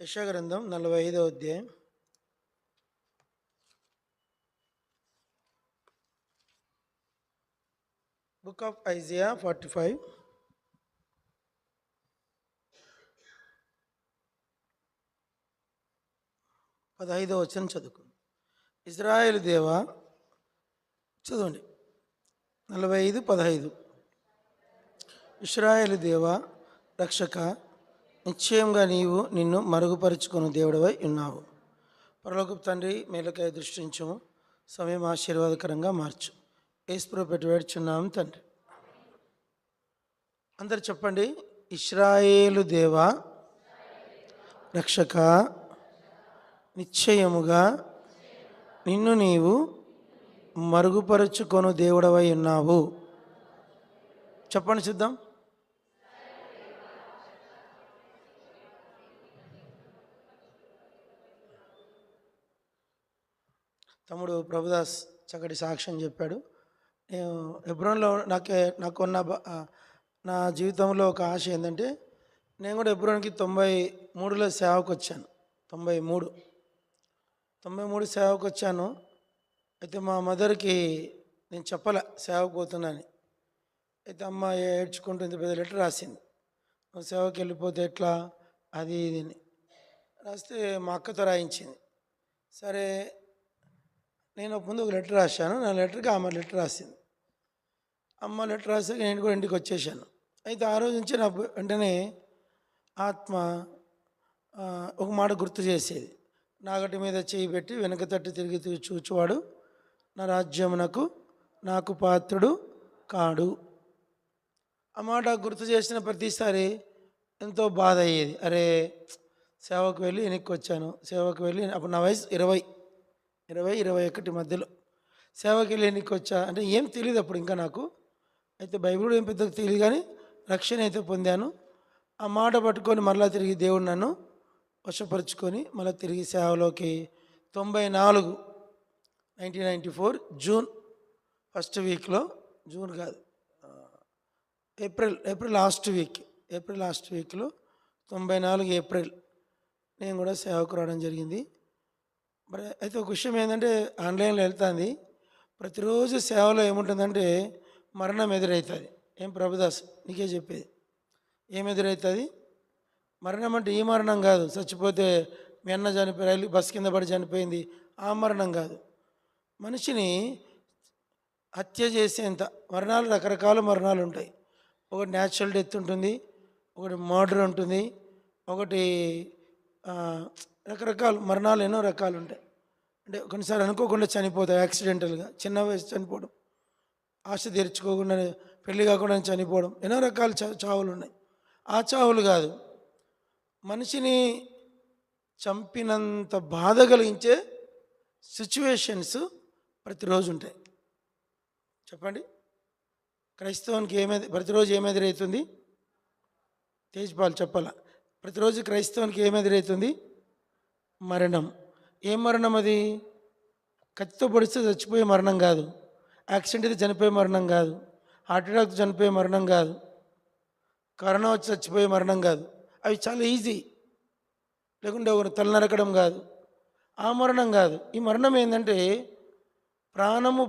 యెషయా గ్రంథం 45వ అధ్యాయం. Book of Isaiah 45. పదహైదవ వచనం చదువుకుంది. ఇజ్రాయేలు దేవా, చదవండి. 45:15. ఇశ్రాయేలు దేవా, రక్షక, నిశ్చయంగా నీవు నిన్ను మరుగుపరుచుకుని దేవుడవై ఉన్నావు. పరలోకపు తండ్రి, మేలకై దృష్టించము, సమయం ఆశీర్వాదకరంగా మార్చు. యేసుప్రభు పెట్టి వేడుచున్నాము తండ్రి. అందరు చెప్పండి. ఇశ్రాయేలు దేవా, రక్షక, నిశ్చయముగా నిన్ను నీవు మరుగుపరుచుకొను దేవుడవై ఉన్నావు. చెప్పండి చూద్దాం. తమ్ముడు ప్రభుదాస్ చక్కటి సాక్ష్యం చెప్పాడు. నేను హెబ్రోన్లో నా జీవితంలో ఒక ఆశ ఏంటంటే, నేను కూడా హెబ్రోన్కి 93లో సేవకు వచ్చాను. 93 సేవకు వచ్చాను. అయితే మా మదర్కి నేను చెప్పలే సేవకు పోతున్నాను. అయితే అమ్మ ఏడ్చుకుంటుంది, పెద్ద లెటర్ రాసింది, నువ్వు సేవకి వెళ్ళిపోతే ఎట్లా, అది ఇది రాస్తే మా అక్కతో రాయించింది. సరే, నేను ముందు ఒక లెటర్ రాశాను. నా లెటర్కి ఆమె లెటర్ రాసింది. అమ్మ లెటర్ రాసాక నేను కూడా ఇంటికి వచ్చేసాను. అయితే ఆ రోజు నుంచి నా వెంటనే ఆత్మ ఒక మాట గుర్తు చేసేది, నాగటి మీద చేయి పెట్టి వెనక తట్టి తిరిగి చూచువాడు నా రాజ్యమునకు నాకు పాత్రుడు కాడు. ఆ మాట గుర్తు చేసిన ప్రతిసారి ఎంతో బాధ అయ్యేది. అరే, సేవకు వెళ్ళి వెనక్కి వచ్చాను. సేవకు వెళ్ళి అప్పుడు నా వయసు 20-21 మధ్యలో సేవకి వెళ్ళి వెనక్కి వచ్చా. అంటే ఏం తెలియదు అప్పుడు ఇంకా నాకు. అయితే బైబిల్ ఏం పెద్దగా తెలియదు, కానీ రక్షణ అయితే పొందాను. ఆ మాట పట్టుకొని మరలా తిరిగి దేవుడు నన్ను వశపరుచుకొని మళ్ళీ తిరిగి సేవలోకి 1994 జూన్ ఫస్ట్ వీక్లో, జూన్ కాదు, ఏప్రిల్ లాస్ట్ వీక్లో 94 ఏప్రిల్ నేను కూడా సేవకు రావడం జరిగింది. మరి అయితే ఒక విషయం ఏంటంటే, ఆన్లైన్లో వెళ్తుంది. ప్రతిరోజు సేవలో ఏముంటుందంటే మరణం ఎదురవుతుంది. ఏం ప్రభుదాస్ నీకే చెప్పేది, ఏం ఎదురవుతుంది? మరణం అంటే ఈ మరణం కాదు, చచ్చిపోతే మీ అన్న చనిపోయి రైలు బస్ కింద పడి చనిపోయింది, ఆ మరణం కాదు. మనిషిని హత్య చేసేంత మరణాలు, రకరకాల మరణాలు ఉంటాయి. ఒకటి న్యాచురల్ డెత్ ఉంటుంది, ఒకటి మర్డర్ ఉంటుంది, ఒకటి రకరకాల మరణాలు, ఎన్నో రకాలు ఉంటాయి. అంటే కొన్నిసార్లు అనుకోకుండా చనిపోతాయి, యాక్సిడెంటల్గా, చిన్న వయసు చనిపోవడం, ఆశ తీర్చుకోకుండా పెళ్లి కాకుండా చనిపోవడం, ఎన్నో రకాల చావులు ఉన్నాయి. ఆ చావులు కాదు, మనిషిని చంపినంత బాధ కలిగించే సిచ్యువేషన్స్ ప్రతిరోజు ఉంటాయి. చెప్పండి, క్రైస్తవానికి ప్రతిరోజు ఏమెదురవుతుంది? తేజ్పాల్ చెప్పాల. ప్రతిరోజు క్రైస్తవానికి ఏమెదురవుతుంది? మరణం. ఏం మరణం అది? కత్తితో పొడిస్తే చచ్చిపోయే మరణం కాదు, యాక్సిడెంట్ అయితే చనిపోయే మరణం కాదు, హార్ట్ అటాక్ చనిపోయే మరణం కాదు, కరోనా వచ్చి చచ్చిపోయే మరణం కాదు. అవి చాలా ఈజీ. లేకుంటే ఒకరు తల నరకడం కాదు, ఆ మరణం కాదు. ఈ మరణం ఏంటంటే ప్రాణము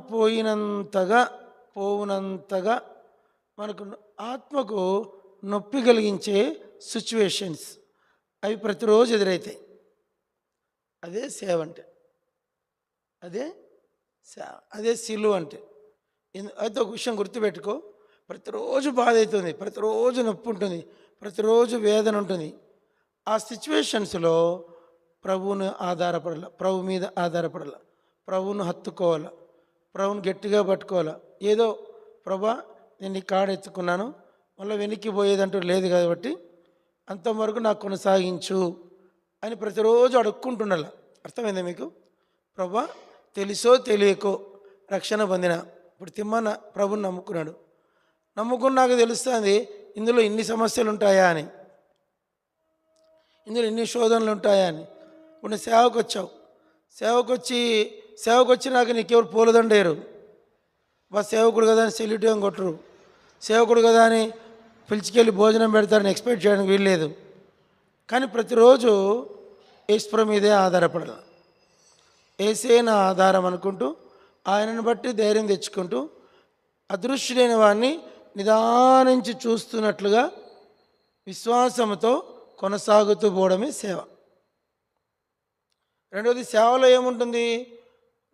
పోవునంతగా మనకు ఆత్మకు నొప్పి కలిగించే సిచ్యువేషన్స్, అవి ప్రతిరోజు ఎదురవుతాయి. అదే సేవ అంటే, అదే సిలువ అంటే. అయితే ఒక విషయం గుర్తుపెట్టుకో, ప్రతిరోజు బాధ అవుతుంది, ప్రతిరోజు నొప్పి ఉంటుంది, ప్రతిరోజు వేదన ఉంటుంది. ఆ సిచ్యువేషన్స్లో ప్రభువుని ప్రభు మీద ఆధారపడాల, ప్రభువును హత్తుకోవాలా, ప్రభువుని గట్టిగా పట్టుకోవాలా. ఏదో ప్రభా నేను నీ కాడ ఎత్తుకున్నాను, మళ్ళీ వెనక్కి పోయేదంటూ లేదు కాబట్టి అంతవరకు నాకు కొనసాగించు అని ప్రతిరోజు అడుక్కుంటుండాల. అర్థమైందా మీకు? ప్రభా తెలుసో తెలియకో రక్షణ పొందిన, ఇప్పుడు తిమ్మన్న ప్రభుని నమ్ముకున్నాక తెలుస్తుంది ఇందులో ఇన్ని సమస్యలు ఉంటాయా అని, ఇందులో ఇన్ని శోధనలు ఉంటాయా అని. ఇప్పుడు నువ్వు సేవకు వచ్చినాక నీకెవరు పూలదండేరు, బా సేవకుడు కదా అని సెల్యూట్ ఏం కొట్టరు, సేవకుడు కదా అని పిలిచికెళ్ళి భోజనం పెడతారని ఎక్స్పెక్ట్ చేయడానికి వీల్లేదు. కానీ ప్రతిరోజు యేసుప్రభు మీదే ఆధారపడాలి. యేసే నా ఆధారం అనుకుంటూ ఆయనను బట్టి ధైర్యం తెచ్చుకుంటూ అదృశ్యుడైన వాడిని నిదానించి చూస్తున్నట్లుగా విశ్వాసంతో కొనసాగుతూ పోవడమే సేవ. రెండవది, సేవలో ఏముంటుంది?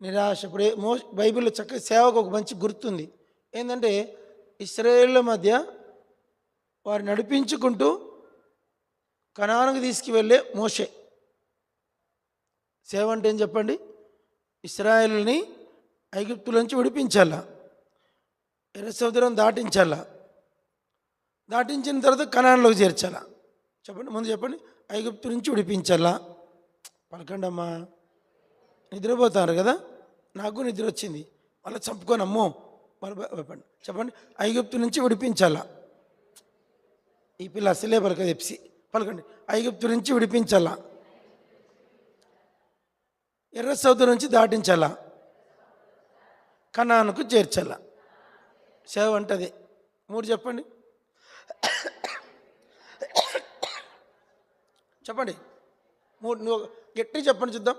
నిరాశ. ఇప్పుడు బైబిల్లో చక్కగా సేవకు ఒక మంచి గుర్తుంది. ఏంటంటే ఇశ్రాయేళ్ల మధ్య వారు నడిపించుకుంటూ కనానుకు తీసుకువెళ్ళే మోషే. సేవ అంటే ఏం చెప్పండి? ఇశ్రాయేలుని ఐగుప్తుల నుంచి విడిపించాలా, ఎర్ర సముద్రం దాటించాలా, దాటించిన తర్వాత కనానులోకి చేర్చాలా. చెప్పండి, ముందు చెప్పండి. ఐగుప్తు నుంచి విడిపించాలా. పలకండి అమ్మా, నిద్రపోతారు కదా, నాకు నిద్ర వచ్చింది, మళ్ళీ చంపుకొని అమ్మో మళ్ళీ చెప్పండి. చెప్పండి, ఐగుప్తు నుంచి విడిపించాలా. ఈ పిల్ల అసలే పలకదు ఎప్సి. పలకండి, ఐగుప్తు నుంచి విడిపించాలా, ఎర్ర సముద్రం నుంచి దాటించాలా, కనానుకు చేర్చాలా. సేవ అంటది. మూడు చెప్పండి, చెప్పండి. మూడు నువ్వు గట్టి చెప్పండి చూద్దాం.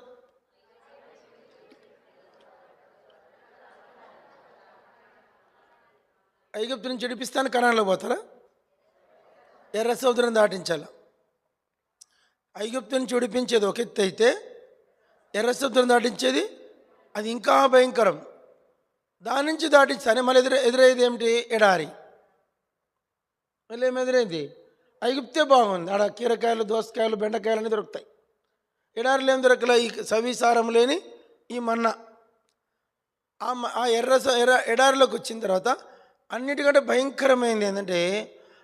ఐగుప్తు నుంచి విడిపిస్తాను, కనాన్లో పోతారా? ఎర్ర సముద్రం దాటించాలా. ఐగుప్తు నుంచి విడిపించేది ఒక ఎత్తు అయితే, ఎర్ర సముద్రం దాటించేది అది ఇంకా భయంకరం. దాని నుంచి దాటిస్తానే మళ్ళీ ఎదురయ్యేది ఏమిటి? ఎడారి. మళ్ళీ ఏమి ఎదురైంది? ఐగుప్తే బాగుంది, ఆడ కీరకాయలు, దోసకాయలు, బెండకాయలు అన్నీ దొరుకుతాయి. ఎడారిలో ఏం దొరకలే? ఈ సవిసారం లేని ఈ మన్నా. ఆ ఎడారిలోకి వచ్చిన తర్వాత అన్నిటికంటే భయంకరమైంది ఏంటంటే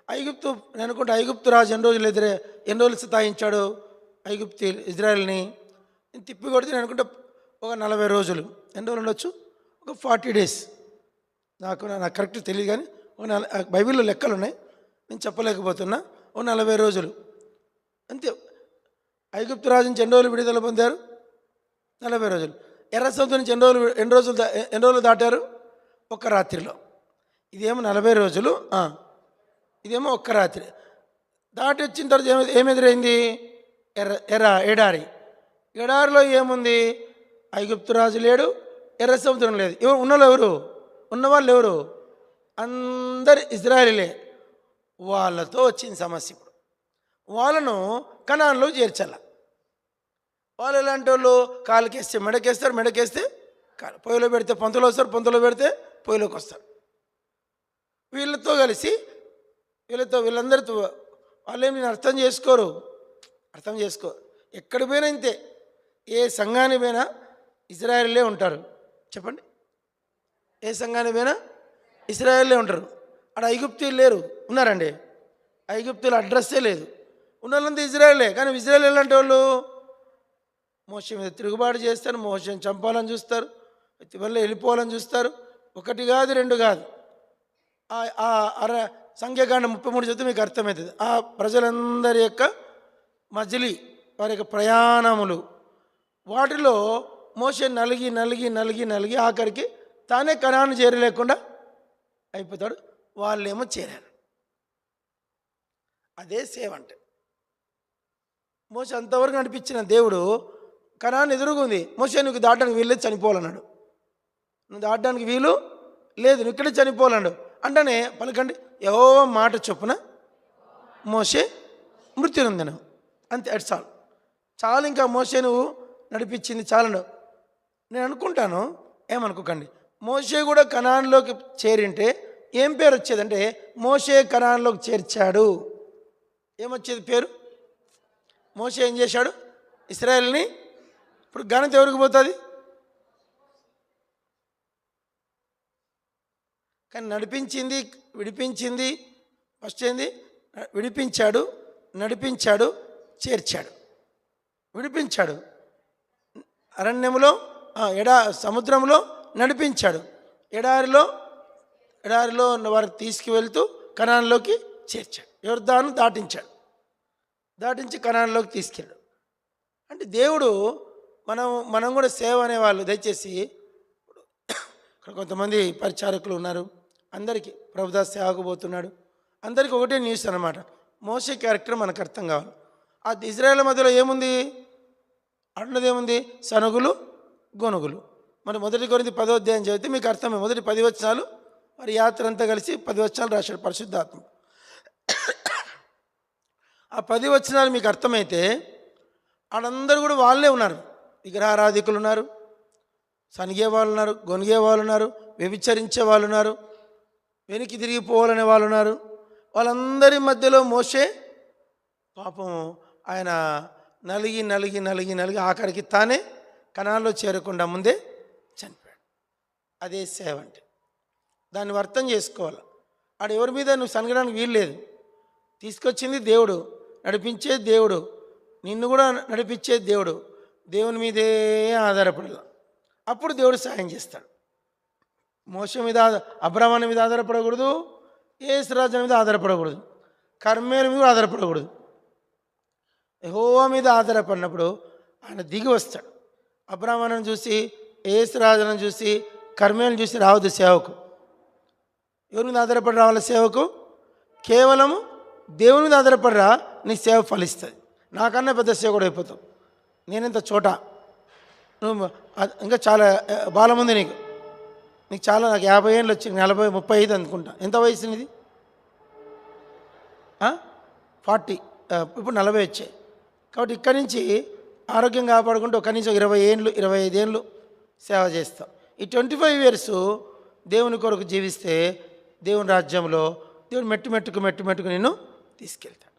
ఐగుప్తు. నేను అనుకుంటే ఐగుప్తు రాజు ఎన్ని రోజులు సతాయించాడు ఐగుప్తు ఇజ్రాయెల్ని. తిప్పి కొడితే నేను అనుకుంటే ఒక 40 రోజులు. ఎన్ని రోజులు ఉండొచ్చు? ఒక 40 days. నాకు కరెక్ట్ తెలియదు, కానీ బైబిల్లో లెక్కలు ఉన్నాయి, నేను చెప్పలేకపోతున్నా. ఓ 40 రోజులు అంతే. ఐగుప్తు రాజు నుంచి ఎన్ని రోజులు విడుదల పొందారు? 40 రోజులు. ఎర్ర సముద్రం నుంచి ఎన్ని రోజులు దాటారు? ఒక్క రాత్రిలో. ఇదేమో 40 రోజులు, ఇదేమో ఒక్క రాత్రి. దాటి వచ్చిన తర్వాత ఏమెదురైంది? ఎడారి. ఎడారిలో ఏముంది? ఐగుప్తు రాజు లేడు, ఎర్ర సముద్రం లేదు. ఉన్నవాళ్ళు ఎవరు? అందరు ఇజ్రాయేలీలే. వాళ్ళతో వచ్చింది సమస్య. ఇప్పుడు వాళ్ళను కనాన్లో చేర్చాల. వాళ్ళు ఎలాంటి వాళ్ళు? కాలుకేస్తే మెడకేస్తారు, మెడకేస్తే కాలు. పొయ్యిలో పెడితే పొంతలో వస్తారు, పొంతలో పెడితే పొయ్యిలోకి వస్తారు. వీళ్ళతో కలిసి వీళ్ళందరితో వాళ్ళేమి నేను అర్థం చేసుకోరు. ఎక్కడికి పోయినా ఇంతే. ఏ సంఘానికి పోయినా ఇజ్రాయేలే ఉంటారు. చెప్పండి, ఏ సంఘానికి పోయినా ఇజ్రాయేలే ఉంటారు. అక్కడ ఐగుప్తీయులు లేరు. ఉన్నారండి? ఐగుప్తుల అడ్రస్సే లేదు. ఉన్న వాళ్ళంతా ఇజ్రాయేలే. కానీ ఇజ్రాయేల్ ఎలాంటి వాళ్ళు? మోషే మీద తిరుగుబాటు చేస్తారు, మోషేని చంపాలని చూస్తారు, వల్ల వెళ్ళిపోవాలని చూస్తారు. ఒకటి కాదు, రెండు కాదు. సంఖ్యాకాండం 33 చదివితే మీకు అర్థమవుతుంది. ఆ ప్రజలందరి యొక్క మజిలీ, వారి యొక్క ప్రయాణములు, వాటిలో మోషే నలిగి ఆఖరికి తానే కనాను చేరలేకుండా అయిపోతాడు. వాళ్ళేమో చేరారు. అదే సేవ అంటే. మోషే అంతవరకు నడిపించిన దేవుడు కనాను ఎదురుగుంది. మోషే నువ్వు దాటడానికి వీలు లేదు, చనిపోవాలన్నాడు. నువ్వు దాటడానికి వీలు లేదు, నువ్వు ఇక్కడే చనిపోవాలన్నాడు. అంటేనే పలకండి, యెహోవా మాట చొప్పున మోషే మృత్యు నొందెను. అంతే, అటు చాలు. ఇంకా మోషే నువ్వు నడిపించింది చాలను నేను అనుకుంటాను. ఏమనుకోకండి. మోషే కూడా కనాన్లోకి చేరింటే ఏం పేరు వచ్చేదంటే, మోషే కనాన్లోకి చేర్చాడు. ఏమొచ్చేది పేరు? మోషే ఏం చేశాడు? ఇశ్రాయేల్ని. ఇప్పుడు ఘనత ఎవరికి పోతుంది? కానీ విడిపించింది ఫస్ట్ ఏంది? విడిపించాడు, నడిపించాడు, చేర్చాడు. విడిపించాడు అరణ్యములో, సముద్రంలో నడిపించాడు, ఎడారిలో వారికి తీసుకువెళ్తూ కనాన్లోకి చేర్చాడు. యొర్దాను దాటించి కనాన్లోకి తీసుకెళ్ళాడు. అంటే దేవుడు మనం కూడా సేవ అనేవాళ్ళు దయచేసి. ఇక్కడ కొంతమంది పరిచారకులు ఉన్నారు, అందరికీ ప్రభుదాస్ సేవకు పోతున్నాడు, అందరికీ ఒకటే న్యూస్ అనమాట. మోషే క్యారెక్టర్ మనకు అర్థం కావాలి. ఆ ఇజ్రాయేల్ మధ్యలో ఏముంది? అన్నదేముంది? సనుగులు గొనుగులు. మరి 1 కొరింథీ 10వ అధ్యాయం చదివితే మీకు అర్థమే. మొదటి 10 వచనాలు మరి యాత్ర అంతా కలిసి 10 వచనాలు రాశాడు పరిశుద్ధాత్మ. ఆ 10 వచనాలు మీకు అర్థమైతే వాళ్ళందరూ కూడా వాళ్ళే ఉన్నారు. విగ్రహారాధికులు ఉన్నారు, సనిగే వాళ్ళు ఉన్నారు, గొనిగే వాళ్ళు ఉన్నారు, వ్యభిచరించే వాళ్ళు ఉన్నారు, వెనక్కి తిరిగిపోవాలనే వాళ్ళు ఉన్నారు. వాళ్ళందరి మధ్యలో మోషే పాపం ఆయన నలిగి నలిగి నలిగి నలిగి ఆఖరికి తానే కనాల్లో చేరకుండా ముందే చనిపోయాడు. అదే సేవ అంటే. దాన్ని అర్థం చేసుకోవాలి. ఆడ ఎవరి మీద నువ్వు సనగడానికి వీలు లేదు. తీసుకొచ్చింది దేవుడు, నడిపించేది దేవుడు, నిన్ను కూడా నడిపించేది దేవుడు. దేవుని మీదే ఆధారపడాలి. అప్పుడు దేవుడు సహాయం చేస్తాడు. మోషే మీద, అబ్రాహాము మీద ఆధారపడకూడదు, యేసురాజు మీద ఆధారపడకూడదు, కర్మేలు మీద ఆధారపడకూడదు. యెహోవా మీద ఆధారపడినప్పుడు ఆయన దిగి వస్తాడు. అబ్రాహామును చూసి, యేసురాజును చూసి, కర్మేలను చూసి రావద్దు సేవకు. ఎవరి మీద ఆధారపడి రావాలి సేవకు? కేవలము దేవుని మీద ఆధారపడిరా, నీ సేవ ఫలిస్తుంది. నాకన్నా పెద్ద సేవకుడు అయిపోతావు. నేనెంత చోట, నువ్వు ఇంకా చాలా బాలం ఉంది నీకు. చాలా, నాకు 50 ఏళ్ళు వచ్చింది, 40, 35 అనుకుంటా. ఎంత వయసు నీది? 40, ఇప్పుడు 40 వచ్చాయి. కాబట్టి ఇక్కడి నుంచి ఆరోగ్యం కాపాడుకుంటూ కనీసం 20 ఏళ్ళు 25 ఏళ్ళు సేవ చేస్తాం. ఈ 25 ఇయర్స్ దేవుని కొరకు జీవిస్తే దేవుని రాజ్యంలో దేవుడు మెట్టు మెట్టుకు నిన్ను తీసుకెళ్తాడు.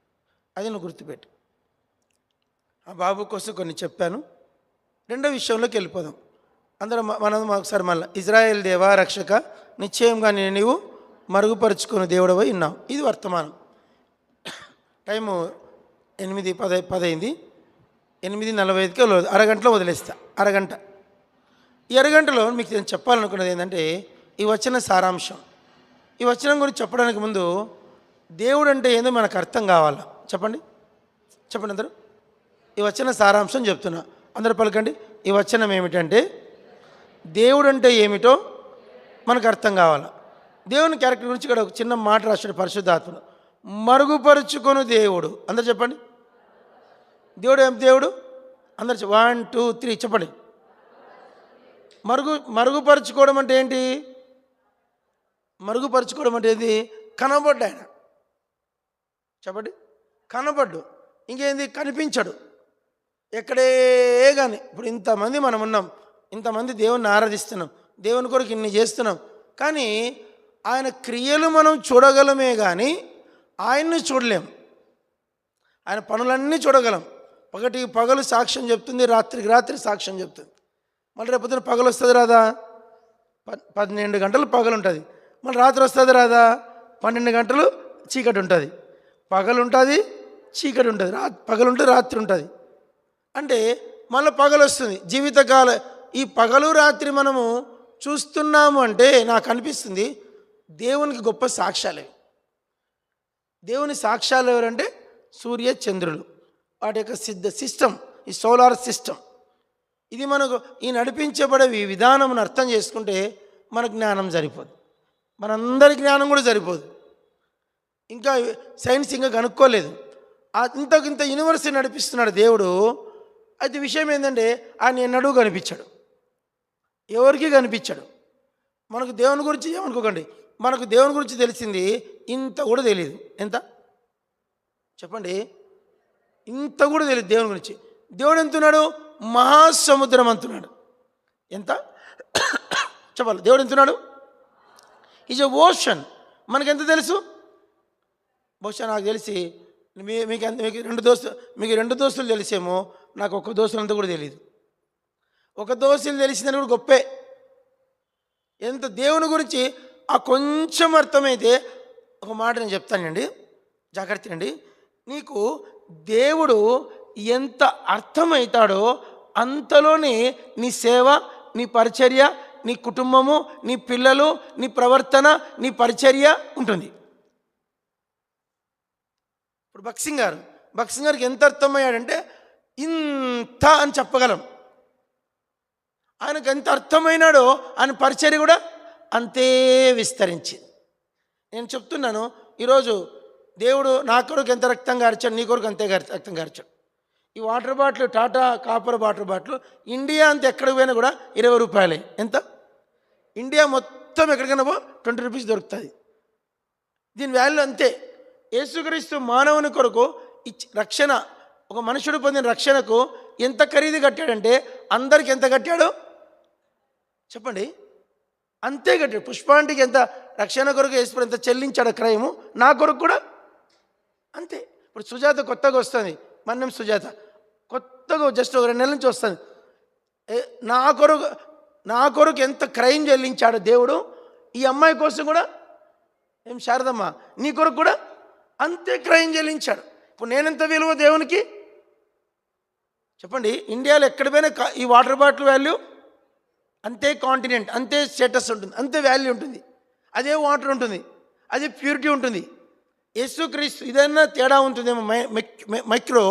అది నువ్వు గుర్తుపెట్టు. ఆ బాబు కోసం కొన్ని చెప్పాను. రెండో విషయంలోకి వెళ్ళిపోదాం. అందరం మనం ఒకసారి మళ్ళీ, ఇజ్రాయేల్ దేవా రక్షక, నిశ్చయంగా నీవు మరుగుపరుచుకుని దేవుడవై ఉన్నావు. ఇది వర్తమానం. టైము 8:10 అయింది. 8:45కి అరగంటలో వదిలేస్తా. అరగంట. ఈ అరగంటలో మీకు నేను చెప్పాలనుకున్నది ఏంటంటే ఈ వచన సారాంశం. ఈ వచనం గురించి చెప్పడానికి ముందు దేవుడు అంటే ఏందో మనకు అర్థం కావాలా. చెప్పండి అందరూ. ఈ వచన సారాంశం చెప్తున్నా, అందరూ పలకండి. ఈ వచనం ఏమిటంటే దేవుడు అంటే ఏమిటో మనకు అర్థం కావాలా. దేవుని క్యారెక్టర్ గురించి ఇక్కడ ఒక చిన్న మాట రాశాడు పరిశుద్ధాత్మను. మరుగుపరుచుకొను దేవుడు. అందరు చెప్పండి. దేవుడు ఏం దేవుడు? అందరు 1 2 3 చెప్పండి. మరుగుపరుచుకోవడం అంటే ఏంటి? మరుగుపరుచుకోవడం అంటే ఏంది? కనబడ్డు ఆయన. చెప్పండి. కనబడ్డు. ఇంకేంది? కనిపించడు. ఎక్కడే కానీ. ఇప్పుడు ఇంతమంది మనం ఉన్నాం, ఇంతమంది దేవుణ్ణి ఆరాధిస్తున్నాం, దేవుని కొరకు ఇన్ని చేస్తున్నాం, కానీ ఆయన క్రియలు మనం చూడగలమే కానీ ఆయన్ని చూడలేం. ఆయన పనులన్నీ చూడగలం. పగటికి పగలు సాక్ష్యం చెప్తుంది, రాత్రికి రాత్రి సాక్ష్యం చెప్తుంది. మళ్ళీ రేపొద్దున పగలు వస్తుంది రాదా? 12 గంటలు పగలు ఉంటుంది. మళ్ళీ రాత్రి వస్తుంది రాదా? 12 గంటలు చీకటి ఉంటుంది. పగలు ఉంటుంది, చీకటి ఉంటుంది. పగలు ఉంటుంది, రాత్రి ఉంటుంది. అంటే మళ్ళీ పగలు వస్తుంది. జీవితకాల ఈ పగలు రాత్రి మనము చూస్తున్నాము అంటే నాకు అనిపిస్తుంది దేవునికి గొప్ప సాక్ష్యాలు. దేవుని సాక్ష్యాలు ఎవరంటే సూర్య చంద్రులు, వాటి యొక్క సిస్టమ్, ఈ సోలార్ సిస్టమ్. ఇది మనకు ఈ నడిపించబడే ఈ విధానం అర్థం చేసుకుంటే మన జ్ఞానం సరిపోదు, మనందరి జ్ఞానం కూడా సరిపోదు. ఇంకా సైన్స్ ఇంకా కనుక్కోలేదు. ఇంత యూనివర్సిటీ నడిపిస్తున్నాడు దేవుడు. అయితే విషయం ఏంటంటే ఆయన ఎన్నడూ కనిపించాడు, ఎవరికి కనిపించాడు. మనకు దేవుని గురించి ఏమనుకోకండి, మనకు దేవుని గురించి తెలిసింది ఇంత కూడా తెలియదు. ఎంత చెప్పండి? ఇంత కూడా తెలియదు దేవుని గురించి. దేవుడు ఎంతున్నాడు? మహాసముద్రం అంటున్నాడు. ఎంత చెప్పాలి? దేవుడు ఎంతున్నాడు? Is a ocean. మనకెంత తెలుసు? బహుశా నాకు తెలిసి మీకు 2 దోస్తులు తెలిసేమో, నాకు 1 దోస్తులంతా కూడా తెలియదు. 1 దోస్తులు తెలిసిందని కూడా గొప్పే. ఎంత దేవుని గురించి ఆ కొంచెం అర్థమైతే, ఒక మాట నేను చెప్తానండి, జాగ్రత్త అండి. నీకు దేవుడు ఎంత అర్థమవుతాడో అంతలోనే నీ సేవ, నీ పరిచర్య, నీ కుటుంబము, నీ పిల్లలు, నీ ప్రవర్తన, నీ పరిచర్య ఉంటుంది. ఇప్పుడు భక్సింగ్ గారికి ఎంత అర్థమయ్యాడంటే ఇంత అని చెప్పగలం. ఆయనకు ఎంత అర్థమైనాడో ఆయన పరిచర్య కూడా అంతే విస్తరించింది. నేను చెప్తున్నాను, ఈరోజు దేవుడు నా కొరకు ఎంత రక్తం గార్చాడు, నీ కొరకు అంతే రక్తం గార్చాడు. ఈ water bottle Tata copper water bottle India అంతా ఎక్కడికి పోయినా కూడా 20 రూపాయలే. ఎంత? ఇండియా మొత్తం ఎక్కడికైనా 20 రూపీస్ దొరుకుతుంది. దీని వాల్యూ అంతే. యేసుక్రీస్తు మానవుని కొరకు రక్షణ, ఒక మనుషుడు పొందిన రక్షణకు ఎంత ఖరీదు కట్టాడంటే అందరికి ఎంత కట్టాడు చెప్పండి? అంతే కట్టాడు. పుష్పాంటికి ఎంత రక్షణ కొరకు యేసు ఎంత చెల్లించాడు క్రయము, నా కొరకు కూడా అంతే. ఇప్పుడు సుజాత కొత్తగా వస్తుంది, మన్నం సుజాత కొత్తగా జస్ట్ ఒక 2 నెలల నుంచి వస్తుంది. నా కొరకు ఎంత క్రయం చెల్లించాడు దేవుడు, ఈ అమ్మాయి కోసం కూడా ఏం శారదమ్మ నీ కొరకు కూడా అంతే క్రయం చెల్లించాడు. ఇప్పుడు నేనెంత విలువ దేవునికి చెప్పండి? ఇండియాలో ఎక్కడ పోయినా ఈ వాటర్ బాటిల్ వాల్యూ అంతే, కాంటినెంట్ అంతే స్టేటస్ ఉంటుంది, అంతే వాల్యూ ఉంటుంది, అదే వాటర్ ఉంటుంది, అదే ప్యూరిటీ ఉంటుంది. యేసుక్రీస్తు ఇదన్నా తేడా ఉంటుందేమో మైక్రో.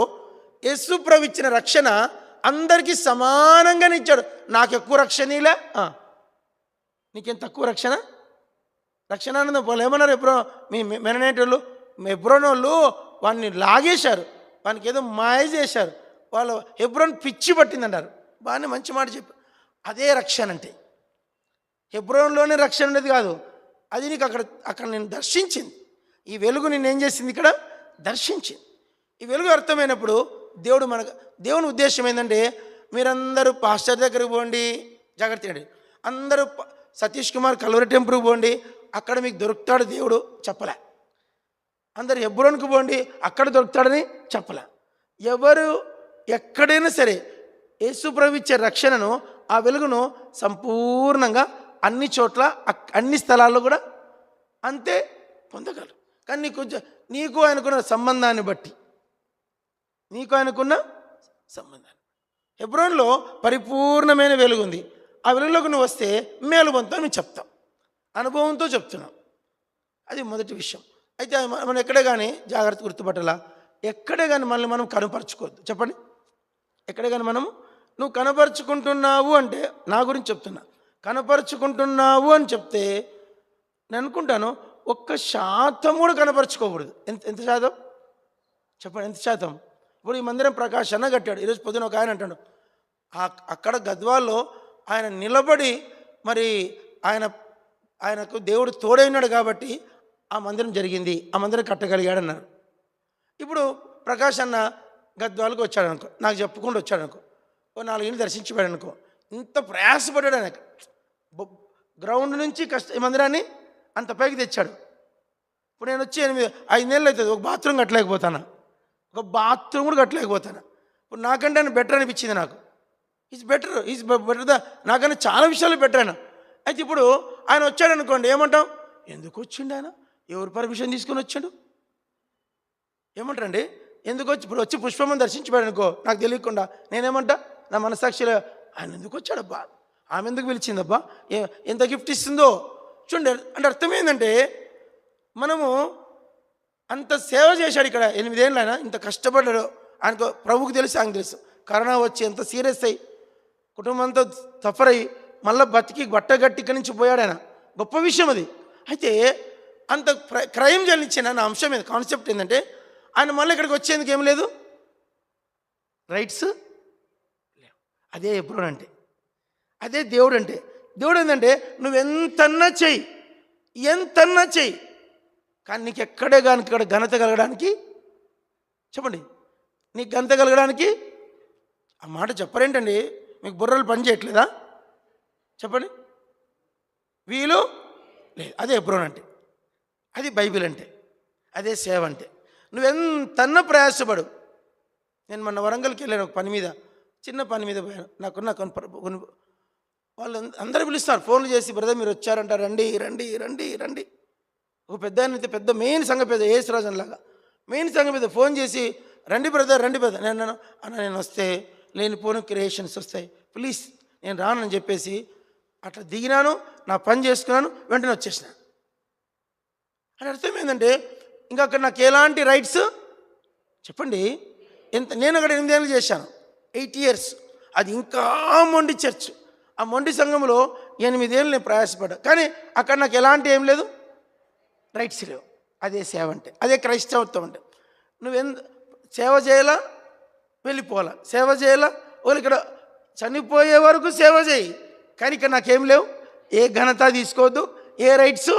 యేసు ప్రభు ఇచ్చిన రక్షణ అందరికీ సమానంగానే ఇచ్చాడు. నాకు ఎక్కువ రక్షణ ఇలా, నీకేం తక్కువ రక్షణ? రక్షణానందం వాళ్ళు ఏమన్నారు? ఎప్పుడో మీ మెననేటోళ్ళు హెబ్రోన్ వాళ్ళు వాడిని లాగేశారు, వానికి ఏదో మాయ చేశారు, వాళ్ళు హెబ్రోన్ పిచ్చి పట్టిందన్నారు. బాగానే మంచి మాట చెప్పారు. అదే రక్షణ అంటే. హెబ్రోన్లోనే రక్షణ ఉండేది కాదు, అది నీకు అక్కడ నేను దర్శించింది. ఈ వెలుగు నిన్నేం చేసింది? ఇక్కడ దర్శించింది. ఈ వెలుగు అర్థమైనప్పుడు దేవుని ఉద్దేశం ఏంటంటే మీరందరూ పాస్టర్ దగ్గరికి పోండి, జాగ్రత్త అండి, అందరూ సతీష్ కుమార్ కల్వరి టెంపుల్కి పోండి, అక్కడ మీకు దొరుకుతాడు దేవుడు చెప్పలే. అందరు హెబ్రోన్కి పోండి, అక్కడ దొరుకుతాడని చెప్పలే. ఎవరు ఎక్కడైనా సరే యేసు ప్రభు ఇచ్చే రక్షణను, ఆ వెలుగును సంపూర్ణంగా అన్ని చోట్ల అన్ని స్థలాల్లో కూడా అంతే పొందగలరు. కానీ నీకు ఆయనకున్న సంబంధాన్ని బట్టి, హెబ్రోన్లో పరిపూర్ణమైన వెలుగు ఉంది. ఆ వెలుగులోకి నువ్వు వస్తే మేలు పొందుతావు మేము చెప్తాం, అనుభవంతో చెప్తున్నాం. అది మొదటి విషయం. అయితే మనం ఎక్కడే కానీ జాగ్రత్త గుర్తుపట్టాలా, ఎక్కడే కానీ మనల్ని మనం కనపరుచుకోవద్దు. చెప్పండి, ఎక్కడే కానీ నువ్వు కనపరుచుకుంటున్నావు అంటే, నా గురించి చెప్తున్నా, కనపరుచుకుంటున్నావు అని చెప్తే నేను అనుకుంటాను 1% కూడా కనపరుచుకోకూడదు. ఎంత శాతం చెప్పండి? ఎంత శాతం? ఇప్పుడు ఈ మందిరం ప్రకాష్ అన్న కట్టాడు. ఈరోజు పొద్దున ఒక ఆయన అంటాడు, అక్కడ గద్వాల్లో ఆయన నిలబడి మరి ఆయనకు దేవుడు తోడైనాడు కాబట్టి ఆ మందిరం జరిగింది, ఆ మందిరం కట్టగలిగాడు అన్నారు. ఇప్పుడు ప్రకాష్ అన్న గద్వాలకు వచ్చాడు అనుకో, నాకు చెప్పుకుంటూ వచ్చాడు అనుకో, ఓ 4 ఏళ్ళు దర్శించిపోయాడు అనుకో, ఇంత ప్రయాసపడ్డాడు ఆయన, గ్రౌండ్ నుంచి ఈ మందిరాన్ని అంత పైకి తెచ్చాడు. ఇప్పుడు నేను వచ్చి 5 నెలలు అవుతుంది, ఒక బాత్రూమ్ కట్టలేకపోతాను, ఒక బాత్రూమ్ కూడా కట్టలేకపోతాను. ఇప్పుడు నాకంటే ఆయన బెటర్ అనిపించింది. నాకు ఈజ్ బెటర్ నాకన్నా చాలా విషయాలు బెటర్ ఆయన. అయితే ఇప్పుడు ఆయన వచ్చాడు అనుకోండి, ఏమంటాం? ఎందుకు వచ్చిండు ఆయన? ఎవరు పర్మిషన్ తీసుకొని వచ్చాడు? ఏమంటారండి? ఎందుకు ఇప్పుడు వచ్చి పుష్పమ్మని దర్శించిపోయాడు అనుకో, నాకు తెలియకుండా నేనేమంటా? నా మనసాక్షిలో ఆయన ఎందుకు వచ్చాడబ్బా, ఆమె ఎందుకు పిలిచిందబ్బా, ఎంత గిఫ్ట్ ఇస్తుందో చూడండి. అంటే అర్థం ఏంటంటే మనము అంత సేవ చేశాడు ఇక్కడ 8 ఏళ్ళు, ఆయన ఇంత కష్టపడ్డాడు. ఆయనకు ప్రభువుకు తెలుసు, ఆయనకు తెలుసు. కరోనా వచ్చి ఎంత సీరియస్ అయ్యి కుటుంబం అంతా సఫర్ అయ్యి మళ్ళీ బతికి బట్టగట్టి ఇక్కడి నుంచి పోయాడు ఆయన. గొప్ప విషయం అది. అయితే అంత క్రయం చెల్లించిన నా అంశం మీద కాన్సెప్ట్ ఏంటంటే, ఆయన మళ్ళీ ఇక్కడికి వచ్చేందుకు ఏం లేదు, రైట్స్ లేవు. అదే హెబ్రోన్ అంటే, అదే దేవుడు అంటే. దేవుడు ఏంటంటే నువ్వెంతన్నా చెయ్యి, ఎంతన్నా చెయ్యి, కానీ నీకు ఎక్కడే కానీ ఇక్కడ ఘనత కలగడానికి, చెప్పండి, నీకు ఘనత కలగడానికి ఆ మాట చెప్పరేంటండి? మీకు బుర్రలు పని చేయట్లేదా? చెప్పండి, వీలు లేదు. అదే హెబ్రోన్ అంటే, అది బైబిల్ అంటే, అదే సేవ అంటే. నువ్వెంతన్నా ప్రయాసపడు. నేను మొన్న వరంగల్కి వెళ్ళాను ఒక పని మీద, చిన్న పని మీద పోయాను. నాకున్న వాళ్ళు అందరూ పిలుస్తారు, ఫోన్లు చేసి, బ్రదర్ మీరు వచ్చారంట, రండి రండి రండి రండి. ఒక పెద్ద అయితే పెద్ద మెయిన్ సంఘ పెద్ద యేసురాజన్ లాగా మెయిన్ సంఘ పెద్ద ఫోన్ చేసి, రండి బ్రదర్ రండి బ్రదర్. నేను అన్న నేను వస్తే లేనిపోని క్రియేషన్స్ వస్తాయి, ప్లీజ్ నేను రానని చెప్పేసి అట్లా దిగినాను, నా పని చేసుకున్నాను, వెంటనే వచ్చేసిన. అని అర్థం ఏంటంటే ఇంకా అక్కడ నాకు ఎలాంటి రైట్స్ చెప్పండి? నేను అక్కడ 8 ఏళ్ళు చేశాను, 8 years. అది ఇంకా మొండి చర్చ్. ఆ మొండి సంఘంలో 8 ఏళ్ళు నేను ప్రయాసపడ్డా, కానీ అక్కడ నాకు ఎలాంటి ఏం లేదు, రైట్స్ లేవు. అదే సేవ అంటే, అదే క్రైస్తవత్వం అంటే. సేవ చేయాలా, వెళ్ళిపోవాలా, సేవ చేయాలా. వాళ్ళు ఇక్కడ చనిపోయే వరకు సేవ చేయి, కానీ ఇక్కడ నాకేం లేవు, ఏ ఘనత తీసుకోవద్దు, ఏ రైట్స్.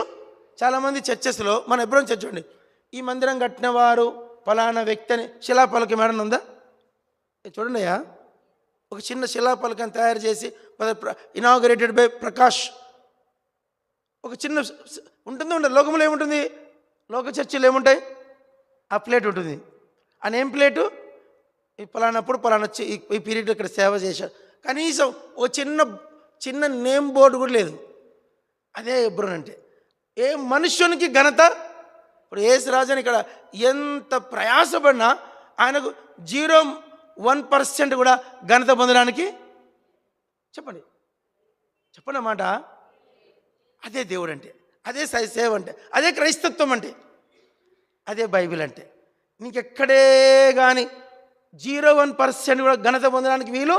చాలామంది చర్చెస్లో, మన ఎప్పుడైనా చర్చ చూడండి, ఈ మందిరం కట్టిన వారు ఫలానా వ్యక్తి అని శిలాపలకం ఏమైనా ఉందా? చూడండి అయ్యా, ఒక చిన్న శిలాపలకం తయారు చేసి ఇనాగరేటెడ్ బై ప్రకాష్, ఒక చిన్న ఉంటుంది. ఉండదు లోకంలో ఏముంటుంది? లోక చర్చలు ఏముంటాయి? ఆ ప్లేట్ ఉంటుంది. ఆ నేమ్ ప్లేటు ఈ పలానప్పుడు పలానా ఈ పీరియడ్ ఇక్కడ సేవ చేశారు. కనీసం ఓ చిన్న నేమ్ బోర్డు కూడా లేదు. అదే ఎబ్రోన్ అంటే. ఏ మనుష్యునికి ఘనత? ఇప్పుడు యేసురాజుని ఇక్కడ ఎంత ప్రయాసపడినా ఆయనకు 0.1% కూడా ఘనత పొందడానికి చెప్పండి అన్నమాట. అదే దేవుడు అంటే, అదే సేవ అంటే, అదే క్రైస్తత్వం అంటే, అదే బైబిల్ అంటే. నీకెక్కడే కానీ 0.1% కూడా ఘనత పొందడానికి వీలు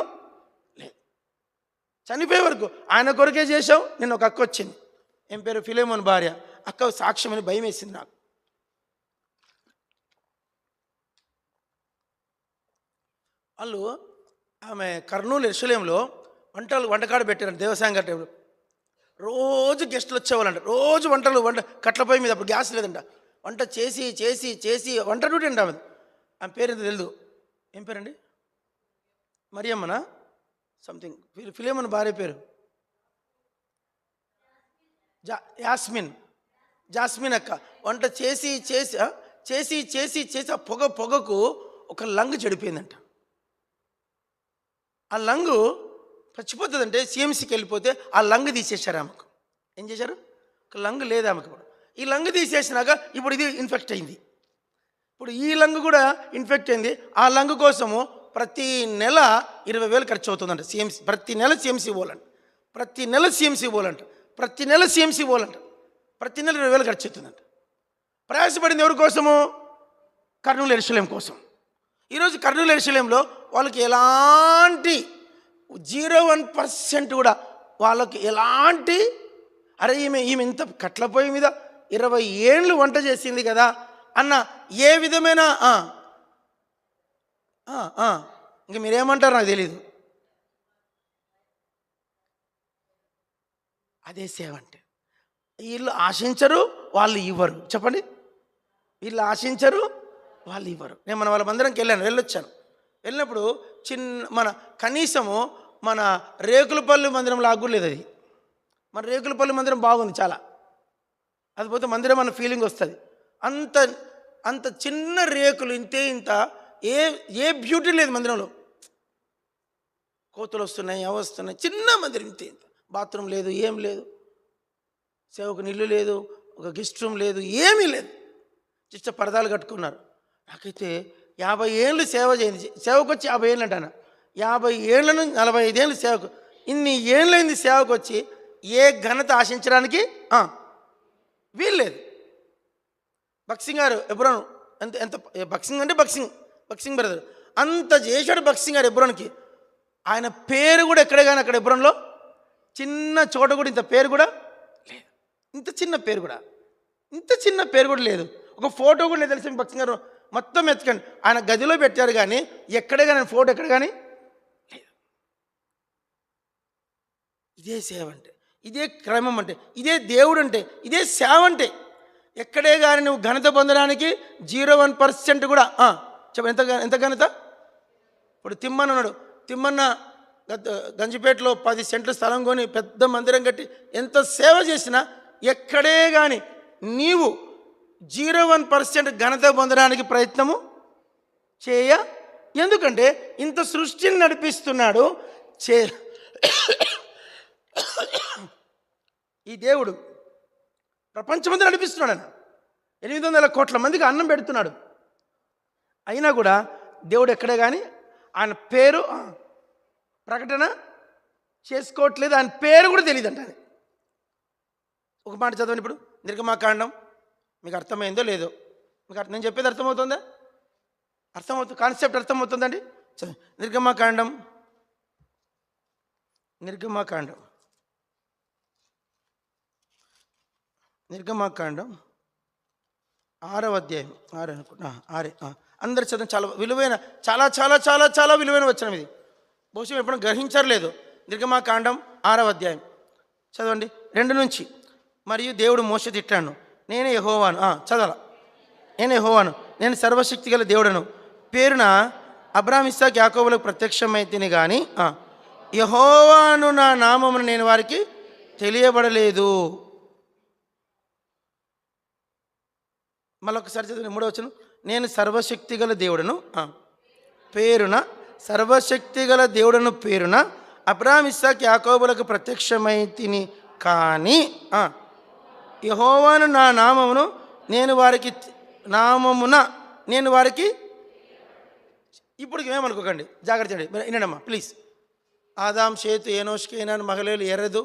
లేదు. చనిపోయే వరకు ఆయన కొరకే చేశావు. నేను ఒక అక్క వచ్చింది, ఏం పేరు, ఫిలేమోన్ భార్య. అక్క సాక్ష్యం అని భయం వేసింది నాకు. వాళ్ళు ఆమె కర్నూలు యెరూషలేములో వంటకాడ పెట్టారంట దేవసాయం టైంలో. రోజు గెస్టులు వచ్చేవాళ్ళంట, రోజు వంట కట్ల పొయ్యి మీద, అప్పుడు గ్యాస్ లేదంట, వంట చేసి చేసి చేసి వంట డ్యూటీ అంట ఆమె పేరు ఎంత తెలియదు. ఏం పేరండి? మరియమ్మనా సంథింగ్, ఫిలేమోన్ భార్య పేరు జాస్మిన్ అక్క. వంట చేసి చేసి చేసి చేసి చేసి ఆ పొగకు ఒక లంగ్ చెడిపోయిందంట. ఆ లంగు చచ్చిపోతుందంటే సిఎంసికి వెళ్ళిపోతే ఆ లంగ్ తీసేశారు ఆమెకు. ఏం చేశారు? ఒక లంగ్ లేదు ఆమెకు. ఇప్పుడు ఈ లంగ్ తీసేసినాక ఇప్పుడు ఇది ఇన్ఫెక్ట్ అయింది. ఇప్పుడు ఈ లంగ్ కూడా ఇన్ఫెక్ట్ అయింది. ఆ లంగ్ కోసము ప్రతి నెల 20,000 ఖర్చు అవుతుందంట. సిఎంసి ప్రతి నెల సిఎంసి పోవాలంట, ప్రతి నెల సిఎంసి పోవాలంట, ప్రతి నెల సిఎంసి పోవాలంట, ప్రతి నెల 20,000 ఖర్చు అవుతుందంట. ప్రయాసపడింది ఎవరి కోసము? కర్నూలు యెరూషలేం కోసం. ఈరోజు కర్నూలు యెరూషలేంలో వాళ్ళకి ఎలాంటి 0.1% కూడా వాళ్ళకి ఎలాంటి, అరే ఈమె ఇంత కట్ల పొయ్యి మీద 20 ఏళ్ళు వంట చేసింది కదా అన్న ఏ విధమైన ఇంక మీరేమంటారు నాకు తెలీదు. అదే సేవ అంటే. వీళ్ళు ఆశించరు, వాళ్ళు ఇవ్వరు. చెప్పండి, వీళ్ళు ఆశించరు, వాళ్ళు ఇవ్వరు. నేను మన వాళ్ళ మందిరంకి వెళ్ళొచ్చాను. వెళ్ళినప్పుడు మన కనీసము మన రేకులపల్లి మందిరం లాగా లేదు అది. మన రేకులపల్లి మందిరం బాగుంది చాలా, అది పోతే మందిరం అన్న ఫీలింగ్ వస్తుంది. అంత చిన్న రేకులు, ఇంత ఏ బ్యూటీ లేదు మందిరంలో. కోతులు వస్తున్నాయి, అవి వస్తున్నాయి. చిన్న మందిరం ఇంత బాత్రూమ్ లేదు, ఏం లేదు, సేవకు నీళ్ళు లేదు, ఒక గెస్ట్ రూమ్ లేదు, ఏమీ లేదు. జస్ట్ పరదాలు కట్టుకున్నారు. నాకైతే 50 ఏళ్ళు సేవ చేయింది. సేవకు వచ్చి 50 ఏళ్ళు అంటాను. 50 ఏళ్ళ నుంచి 45 ఏళ్ళు సేవకు, ఇన్ని ఏళ్ళైంది సేవకు వచ్చి ఏ ఘనత ఆశించడానికి వీల్లేదు. బక్సింగ్ గారు ఎబ్రోన్ ఎంత బక్సింగ్ అంటే బక్సింగ్ బ్రదర్ అంత చేశాడు. బక్సింగ్ గారు ఎబ్రోన్కి ఆయన పేరు కూడా ఎక్కడే కానీ అక్కడ ఎబ్రోన్లో చిన్న చోట కూడా ఇంత పేరు కూడా లేదు. ఇంత చిన్న పేరు కూడా లేదు. ఒక ఫోటో కూడా లేదు తెలిసి బక్సింగ్ గారు మొత్తం ఎత్తుకండి. ఆయన గదిలో పెట్టారు కానీ ఎక్కడే కానీ ఫోటో ఎక్కడ కానీ లేదు. ఇదే సేవ అంటే, ఇదే క్రమం అంటే, ఇదే దేవుడు అంటే, ఇదే సేవ అంటే. ఎక్కడే కానీ నువ్వు ఘనత పొందడానికి 0.1% కూడా చెప్ప ఎంత ఘనత. ఇప్పుడు తిమ్మన్న ఉన్నాడు. తిమ్మన్న గంజిపేటలో 10 సెంట్ల స్థలం కొని పెద్ద మందిరం కట్టి ఎంత సేవ చేసినా ఎక్కడే కానీ నీవు 0.1% ఘనత పొందడానికి ప్రయత్నము ఎందుకంటే ఇంత సృష్టిని నడిపిస్తున్నాడు ఈ దేవుడు. ప్రపంచమంతా నడిపిస్తున్నాడు. ఆయన 800 కోట్ల మందికి అన్నం పెడుతున్నాడు. అయినా కూడా దేవుడు ఎక్కడే కానీ ఆయన పేరు ప్రకటన చేసుకోవట్లేదు. ఆయన పేరు కూడా తెలియదు అంట. ఒక మాట చదవండి. ఇప్పుడు నిర్గమాకాండం మీకు అర్థమైందో లేదో? మీకు నేను చెప్పేది అర్థమవుతుందా? అర్థమవుతుంది, కాన్సెప్ట్ అర్థమవుతుందండి. నిర్గమాకాండం 5 6వ అధ్యాయం 6 అనుకుంటా 6 అందరు చదవండి. చాలా విలువైన, చాలా చాలా చాలా చాలా విలువైన వచనం ఇది. బహుశా ఎప్పుడు గ్రహించారు లేదు. నిర్గమాకాండం 6వ అధ్యాయం చదవండి 2 నుంచి. మరియు దేవుడు మోషే తిట్టాను, నేనే యెహోవాను. చదవాల. నేను యెహోవాను, నేను సర్వశక్తి గల దేవుడను, పేరున అబ్రాహాము ఇస్సాకు యాకోబులకు ప్రత్యక్షమైతిని కానీ యెహోవాను నా నామమును నేను వారికి తెలియబడలేదు. మళ్ళొకసారి చదివి 3వ వచనం. నేను సర్వశక్తి గల దేవుడను పేరున, సర్వశక్తి గల దేవుడను పేరున అబ్రాహాము ఇస్సాకు యాకోబులకు ప్రత్యక్షమైతిని కానీ యెహోవాను నా నామమును నేను వారికి ఇప్పుడు ఏమనుకోకండి, జాగ్రత్త చేయండి, వినండమ్మా ప్లీజ్. ఆదాం, షేతు, ఏనోష్, కేనాన్, మహలేలు, ఎరెదు,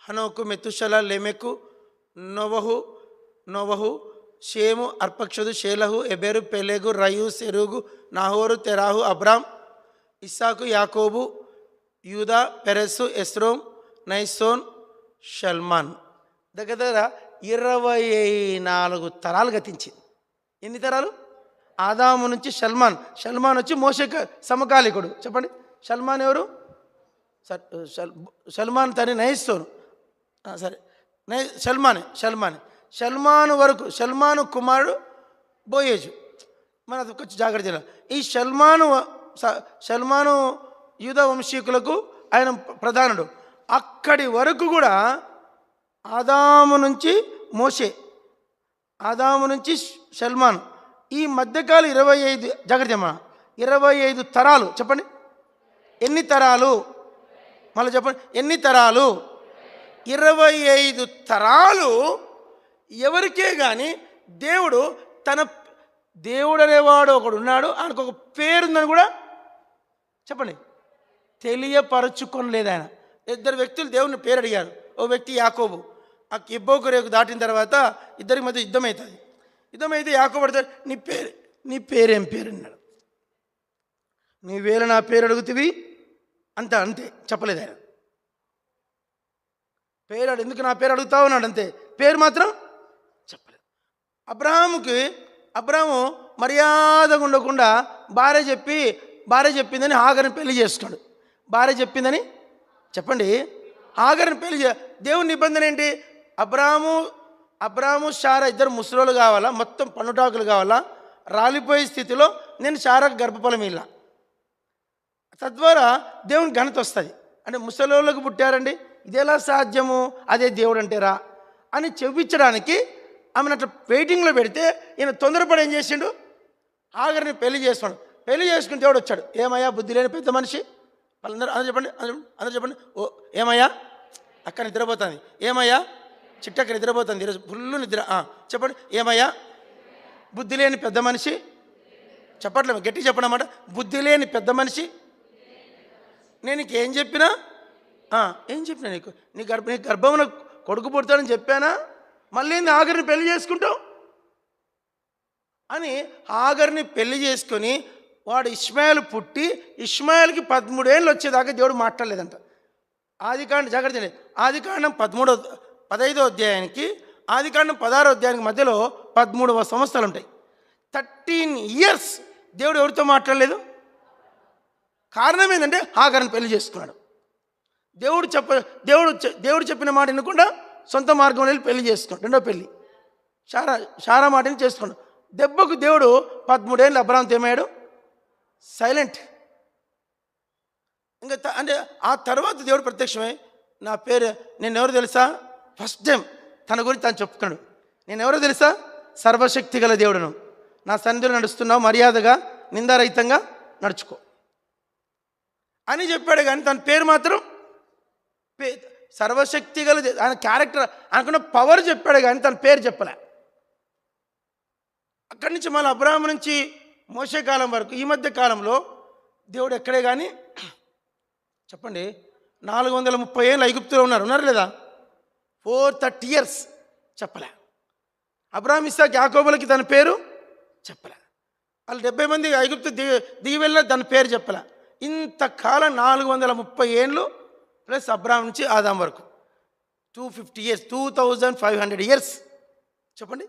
హనోకు, మెతుషల, లెమెకు, నోవహు, షేము, అర్పక్షదు, షేలహు, ఎబెరు, పెలెగు, రయు, సెరుగు, నాహోరు, తెరాహు, అబ్రామ్, ఇస్సాకు, యాకోబు, యూదా, పెరెస్సు, ఎస్రోమ్, నైసోన్, షల్మాన్. దగ్గర 24 తరాలు గతించింది. ఎన్ని తరాలు? ఆదాము నుంచి షల్మాన్ వచ్చి మోషే సమకాలికుడు. చెప్పండి, షల్మాన్ ఎవరు? షల్మాన్ తని నైసోను. సరే, షల్మాను వరకు, షల్మాను కుమారుడు బోయేజు. మన అది కొంచెం జాగ్రత్త చేయాలి. ఈ షల్మాను యూదా వంశీకులకు ఆయన ప్రధానుడు. అక్కడి వరకు కూడా ఆదాము నుంచి మోషే, ఆదాము నుంచి షల్మాన్, ఈ మధ్యకాలం 25, జాగ్రత్త అమ్మా, 25 తరాలు. చెప్పండి, ఎన్ని తరాలు? మళ్ళీ చెప్పండి, ఎన్ని తరాలు? 25 తరాలు. ఎవరికే కానీ దేవుడు అనేవాడు ఒకడు ఉన్నాడు, ఆయనకు ఒక పేరుందని కూడా చెప్పండి తెలియపరచుకొనలేదు ఆయన. 2 వ్యక్తులు దేవుని పేరు అడిగారు. ఓ వ్యక్తి యాకోబు. ఆ ఇబ్బోకు రేకు దాటిన తర్వాత ఇద్దరి మధ్య యుద్ధం అవుతుంది. యుద్ధం అయితే యాకోబు అడుగుతాడు, నీ పేరేం పేరు అన్నాడు. నీవేళ నా పేరు అడుగుతివి అంతే చెప్పలేదు ఆయన. ఎందుకు నా పేరు అడుగుతావు అన్నాడు, అంతే. పేరు మాత్రం చెప్పలేదు. అబ్రాహాము మర్యాదగా ఉండకుండా భార్య చెప్పిందని హాగర్ని పెళ్లి చేసుకున్నాడు. భార్య చెప్పిందని చెప్పండి, హాగర్ని పెళ్లి దేవుని నిబంధన ఏంటి? అబ్రాహాము శారా ఇద్దరు ముసలోళ్ళు కావాలా, మొత్తం పన్నుటాకులు కావాలా, రాలిపోయే స్థితిలో నేను శారాకు గర్భఫలం ఇలా, తద్వారా దేవుని ఘనత వస్తుంది. అంటే ముసలోళ్ళకు పుట్టారండి, ఇది ఎలా సాధ్యము, అదే దేవుడు అంటేరా అని చెప్పించడానికి ఆమెను అట్లా వెయిటింగ్లో పెడితే ఈయన తొందరపడి ఏం చేసిండు, హాగర్ని పెళ్లి చేసుకున్నాడు. పెళ్లి చేసుకుని దేవుడు వచ్చాడు. ఏమయ్యా బుద్ధి లేని పెద్ద మనిషి, అందరూ చెప్పండి. ఓ ఏమయ్యా అక్క నిద్రపోతుంది, ఏమయ్యా చిట్టక్క నిద్రపోతుంది, ఈరోజు ఫుల్ నిద్ర. చెప్పండి, ఏమయ్యా బుద్ధి లేని పెద్ద మనిషి. చెప్పట్లేదు, గట్టి చెప్పండి అన్నమాట. బుద్ధి లేని పెద్ద మనిషి, నేను నీకు ఏం చెప్పినా నీ గర్భంలో కొడుకు పుడతాడని చెప్పానా, మళ్ళీ హాగర్ని పెళ్లి చేసుకుంటావు అని హాగర్ని పెళ్లి చేసుకొని వాడు ఇష్మాయేలు పుట్టి ఇష్మాయేల్కి 13 ఏళ్ళు వచ్చేదాకా దేవుడు మాట్లాడలేదంట. ఆదికాండం 15వ అధ్యాయానికి ఆదికాండం 16వ అధ్యాయానికి మధ్యలో 13 సంవత్సరాలు ఉంటాయి. 13 years దేవుడు ఎవరితో మాట్లాడలేదు. కారణం ఏంటంటే హాగర్ని పెళ్లి చేసుకున్నాడు. దేవుడు చెప్పిన మాట వినకుండా సొంత మార్గంలో వెళ్ళి పెళ్లి చేసుకున్నాడు. రెండో పెళ్లి శారా మాటని చేసుకున్నాడు. దెబ్బకు దేవుడు 13 ఏళ్ళు అబ్రాహాముతో ఏమయ్యాడు, సైలెంట్. ఇంకా అంటే ఆ తర్వాత దేవుడు ప్రత్యక్షమై నా పేరు నేనెవరో తెలుసా, ఫస్ట్ టైం తన గురించి తను చెప్పుకున్నాడు. నేనెవరో తెలుసా, సర్వశక్తి గల దేవుడును, నా సన్నిధిలో నడుస్తున్నావు, మర్యాదగా నిందారహితంగా నడుచుకో అని చెప్పాడు. కానీ తన పేరు మాత్రం సర్వశక్తి గల ఆయన క్యారెక్టర్ అనుకున్న పవర్ చెప్పాడు, కానీ తన పేరు చెప్పలే. అక్కడి నుంచి మళ్ళీ అబ్రాహాము నుంచి మోషే కాలం వరకు ఈ మధ్య కాలంలో దేవుడు ఎక్కడే కానీ చెప్పండి 430 ఏళ్ళు ఐగుప్తులో ఉన్నారు లేదా, 430 years చెప్పలే. అబ్రాహాము ఇస్సాకు యాకోబులకి తన పేరు చెప్పలే. వాళ్ళు 70 మంది ఐగుప్తు దిగి వెళ్ళిన తన పేరు చెప్పలే. ఇంతకాలం 430 ఏళ్ళు ప్లస్ అబ్రాహాము నుంచి ఆదాం వరకు 250 years, 2500 years చెప్పండి.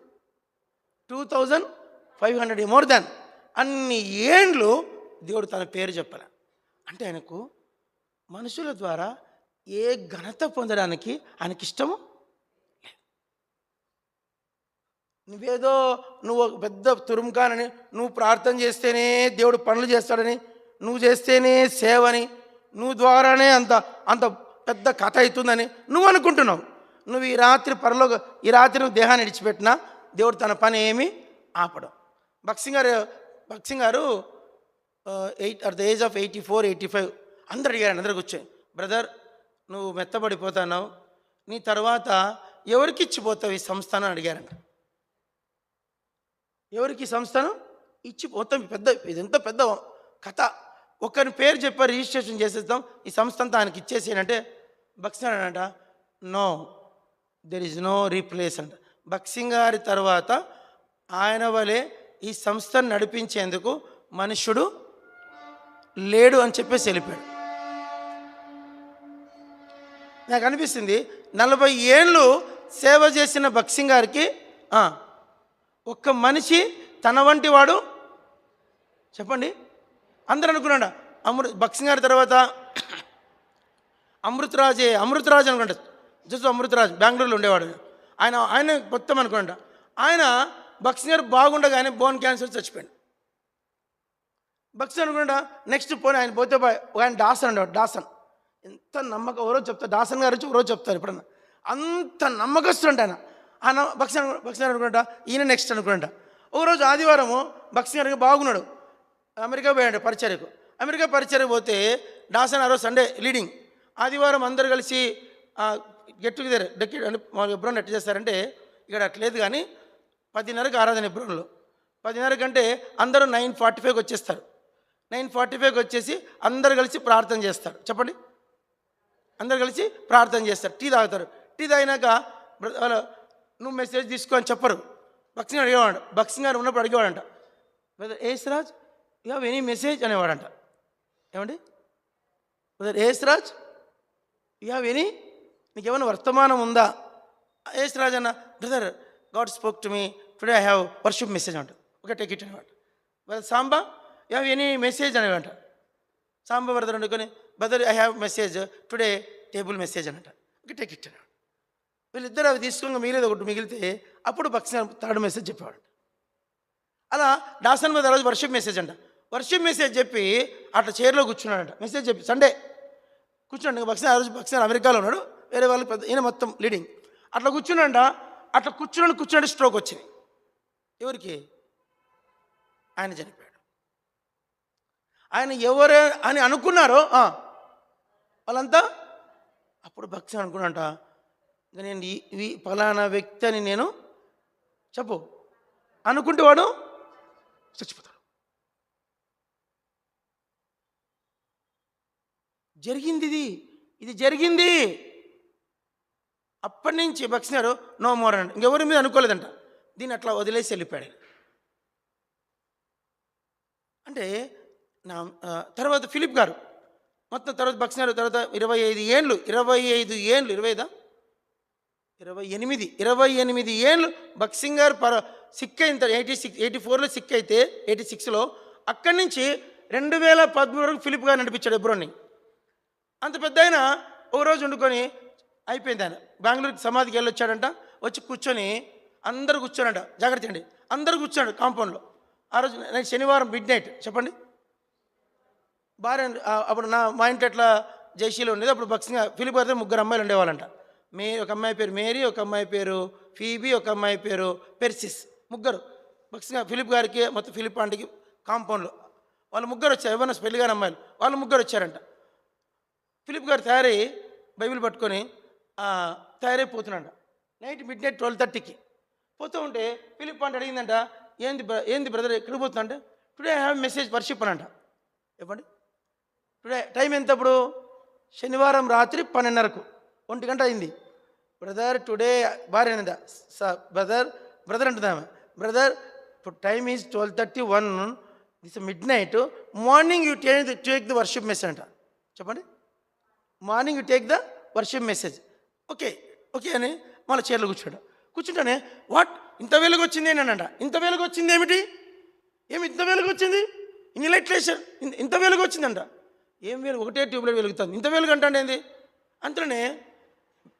2500 మోర్ దాన్ అన్ని ఏండ్లు దేవుడు తన పేరు చెప్పాలి. అంటే ఆయనకు మనుషుల ద్వారా ఏ ఘనత పొందడానికి ఆయనకి ఇష్టము. నువ్వేదో నువ్వు ఒక పెద్ద తురుముకానని, నువ్వు ప్రార్థన చేస్తేనే దేవుడు పనులు చేస్తాడని, నువ్వు చేస్తేనే సేవని, నువ్వు ద్వారానే అంత అంత పెద్ద కథ అవుతుందని నువ్వు అనుకుంటున్నావు. నువ్వు ఈ రాత్రి నువ్వు దేహాన్ని విడిచిపెట్టినా దేవుడు తన పని ఏమీ ఆపడం. భక్సింగ్ గారు అట్ ద ఏజ్ ఆఫ్ 84, 85 అందరు అడిగారు, అందరు కూర్చొని, బ్రదర్ నువ్వు మెత్తబడిపోతున్నావు, నీ తర్వాత ఎవరికి ఇచ్చిపోతావు ఈ సంస్థను అడిగారంట. ఎవరికి సంస్థను ఇచ్చిపోతాం? ఇదంతా పెద్ద కథ. ఒకరి పేరు చెప్పారు, రిజిస్ట్రేషన్ చేసేస్తాం, ఈ సంస్థ అంతా ఆయనకి ఇచ్చేసేనంటే భక్సింగ్ అంట no, there is no replace అంట. భక్సింగ్ గారి తర్వాత ఆయన వలె ఈ సంస్థను నడిపించేందుకు మనుష్యుడు లేడు అని చెప్పేసి వెళ్ళిపోయాడు. నాకు అనిపిస్తుంది 40 ఏళ్ళు సేవ చేసిన భక్సింగ్ గారికి ఒక్క మనిషి తన వంటి వాడు చెప్పండి. అందరూ అనుకున్నాడు భక్సింగ్ గారి తర్వాత అమృతరాజ్ అనుకుంటా, జస్ట్ అమృతరాజ్ బెంగళూరులో ఉండేవాడు. ఆయన మొత్తం అనుకుంటా. ఆయన భక్సింగ్ గారు బాగుండగానే బోన్ క్యాన్సర్ చచ్చిపోయాడు. భక్సింగ్ అనుకుంటా నెక్స్ట్ పోనీ ఆయన పోతే ఆయన డాసన్ ఉండేవాడు. డాసన్ ఎంత నమ్మకం, ఎవరో చెప్తారు, డాసన్ గారు వచ్చి ఎవరో చెప్తారు ఎప్పుడన్నా, అంత నమ్మకస్తుంట ఆయన. భక్సింగ్ అనుకుంటా ఈయన నెక్స్ట్ అనుకుంటా. ఒకరోజు ఆదివారము భక్సింగ్ గారికి బాగున్నాడు, అమెరికా పోయాడు పరిచర్యకు. అమెరికా పరిచర్య పోతే డాసన్ ఆ రోజు సండే లీడింగ్. ఆదివారం అందరు కలిసి గెట్ టుగెదర్ ఎబ్రోన్ ఎట్లా చేస్తారంటే, ఇక్కడ అట్లేదు కానీ 10:30కి ఆరాధన ఎబ్రోన్లో. 10:30 కంటే అందరూ 9:45కి వచ్చేస్తారు. 9:45కి వచ్చేసి అందరు కలిసి ప్రార్థన చేస్తారు. చెప్పండి, అందరు కలిసి ప్రార్థన చేస్తారు, టీ తాగుతారు. టీ తాగినాక నువ్వు మెసేజ్ తీసుకో అని చెప్పరు. భక్సింగ్ గారు అడిగేవాడు, భక్సింగ్ గారు ఉన్నప్పుడు అడిగేవాడంట, brother Yesuraj you have any message అనేవాడంట. ఏమండి brother Yesuraj you have any, నీకేమైనా వర్తమానం ఉందా? యేసురాజ్ అన్న, brother God spoke to me today, I have worship message అంట. ఓకే టేక్ ఇట్ అనేవాడు. Brother Samba you have any message అనేవాడంట. సాంబా బ్రదర్ అనుకొని, brother I have message today, table message అనట. ఓకే టేక్ ఇట్ అనేవాడు. వీళ్ళిద్దరు అవి తీసుకుని మిగిలేదు ఒకటి మిగిలితే అప్పుడు భక్సింగ్ థర్డ్ మెసేజ్ చెప్పేవాడు. అలా డాసన్ మీద రోజు వర్షిప్ మెసేజ్ అంట. వర్షిప్ మెసేజ్ చెప్పి అట్లా చైర్లో కూర్చున్నాడంట. మెసేజ్ చెప్పి సండే కూర్చున్నాడు. భక్సింగ్ అమెరికాలో ఉన్నాడు, వేరే వాళ్ళు పెద్ద, ఈయన మొత్తం లీడింగ్. అట్లా కూర్చున్నాడంట. అట్లా కూర్చున్నాడు స్ట్రోక్ వచ్చింది. ఎవరికి? ఆయన చనిపోయాడు. ఆయన ఎవరు అని అనుకున్నారో వాళ్ళంతా అప్పుడు భక్సింగ్ అనుకున్నాంట, నేను ఈ ఫలానా వ్యక్తి అని నేను చెప్పు అనుకుంటే వాడు చచ్చిపోతాడు. జరిగింది ఇది జరిగింది. అప్పటి నుంచి భక్సింగ్ గారు నో మోర్ అంట, ఇంకెవరి మీద అనుకోలేదంట. దీన్ని అట్లా వదిలేసి వెళ్ళిపోయాడు. అంటే నా తర్వాత ఫిలిప్ గారు మొత్తం తర్వాత భక్సింగ్ గారు తర్వాత 28 ఏళ్ళు 28 ఏళ్ళు భక్సింగ్ గారు సిక్ అయిన 84లో సిక్ అయితే 86లో అక్కడి నుంచి 2013 వరకు ఫిలిప్ గారు నడిపించాడు ఎబ్రోన్ని. అంత పెద్ద ఆయన ఒక రోజు వండుకొని అయిపోయింది. ఆయన బెంగళూరుకి సమాధికి వెళ్ళి వచ్చాడంట. వచ్చి కూర్చొని అందరూ కూర్చోనంట, జాగ్రత్త అండి, అందరూ కూర్చోండి కాంపౌండ్లో. ఆ రోజు శనివారం మిడ్ నైట్ చెప్పండి. భార్య అప్పుడు మా ఇంట్లో ఎట్లా జైశీలో ఉండేది. అప్పుడు భక్సింగ్ ఫిలిప్ గారితో 3 అమ్మాయిలు ఉండేవాళ్ళంట. ఒక అమ్మాయి పేరు మేరీ, ఒక అమ్మాయి పేరు ఫీబీ, ఒక అమ్మాయి పేరు పెర్సిస్. 3 భక్సింగ్ ఫిలిప్ గారికి మొత్తం ఫిలిప్ ఆంటీకి కాంపౌండ్లో వాళ్ళు 3 వచ్చారు. ఎవరన్నా పెళ్లిగాని అమ్మాయిలు వాళ్ళు 3 వచ్చారంట. ఫిలిప్ గారు తయారై బైబిల్ పట్టుకొని తయారైపోతున్నాడు. నైట్ మిడ్ నైట్ 12:30కి పోతూ ఉంటే ఫిలిప్ ఆంటీ అడిగిందంట, ఏంది బ్రదర్ ఎక్కడ పోతుందంటే, today I have message worship అనంట. చెప్పండి, టుడే టైం ఎంత? ఇప్పుడు శనివారం రాత్రి 12:30కు 1 గంట అయింది. బ్రదర్ టుడే భార్య అనిందా, బ్రదర్ అంటుందామె, బ్రదర్ ఇప్పుడు time is 12:31, this mid night, morning you take the worship message అంట. చెప్పండి, morning you take the worship message. Okay అని మళ్ళీ చైర్లో కూర్చోడు. కూర్చుంటానే వాట్ ఇంత వెలుగు వచ్చింది ఏనంట. ఇంత వెలుగు వచ్చింది ఏమిటి? ఏమి ఇంత వెలుగు వచ్చింది? ఇన్ని లైట్లు వేసారు, ఇంత వెలుగు వచ్చిందంట. ఏం వెలుగు? ఒకటే ట్యూబ్లైట్ వెలుగుతుంది, ఇంత వెలుగు అంటే ఏంది? అంతలోనే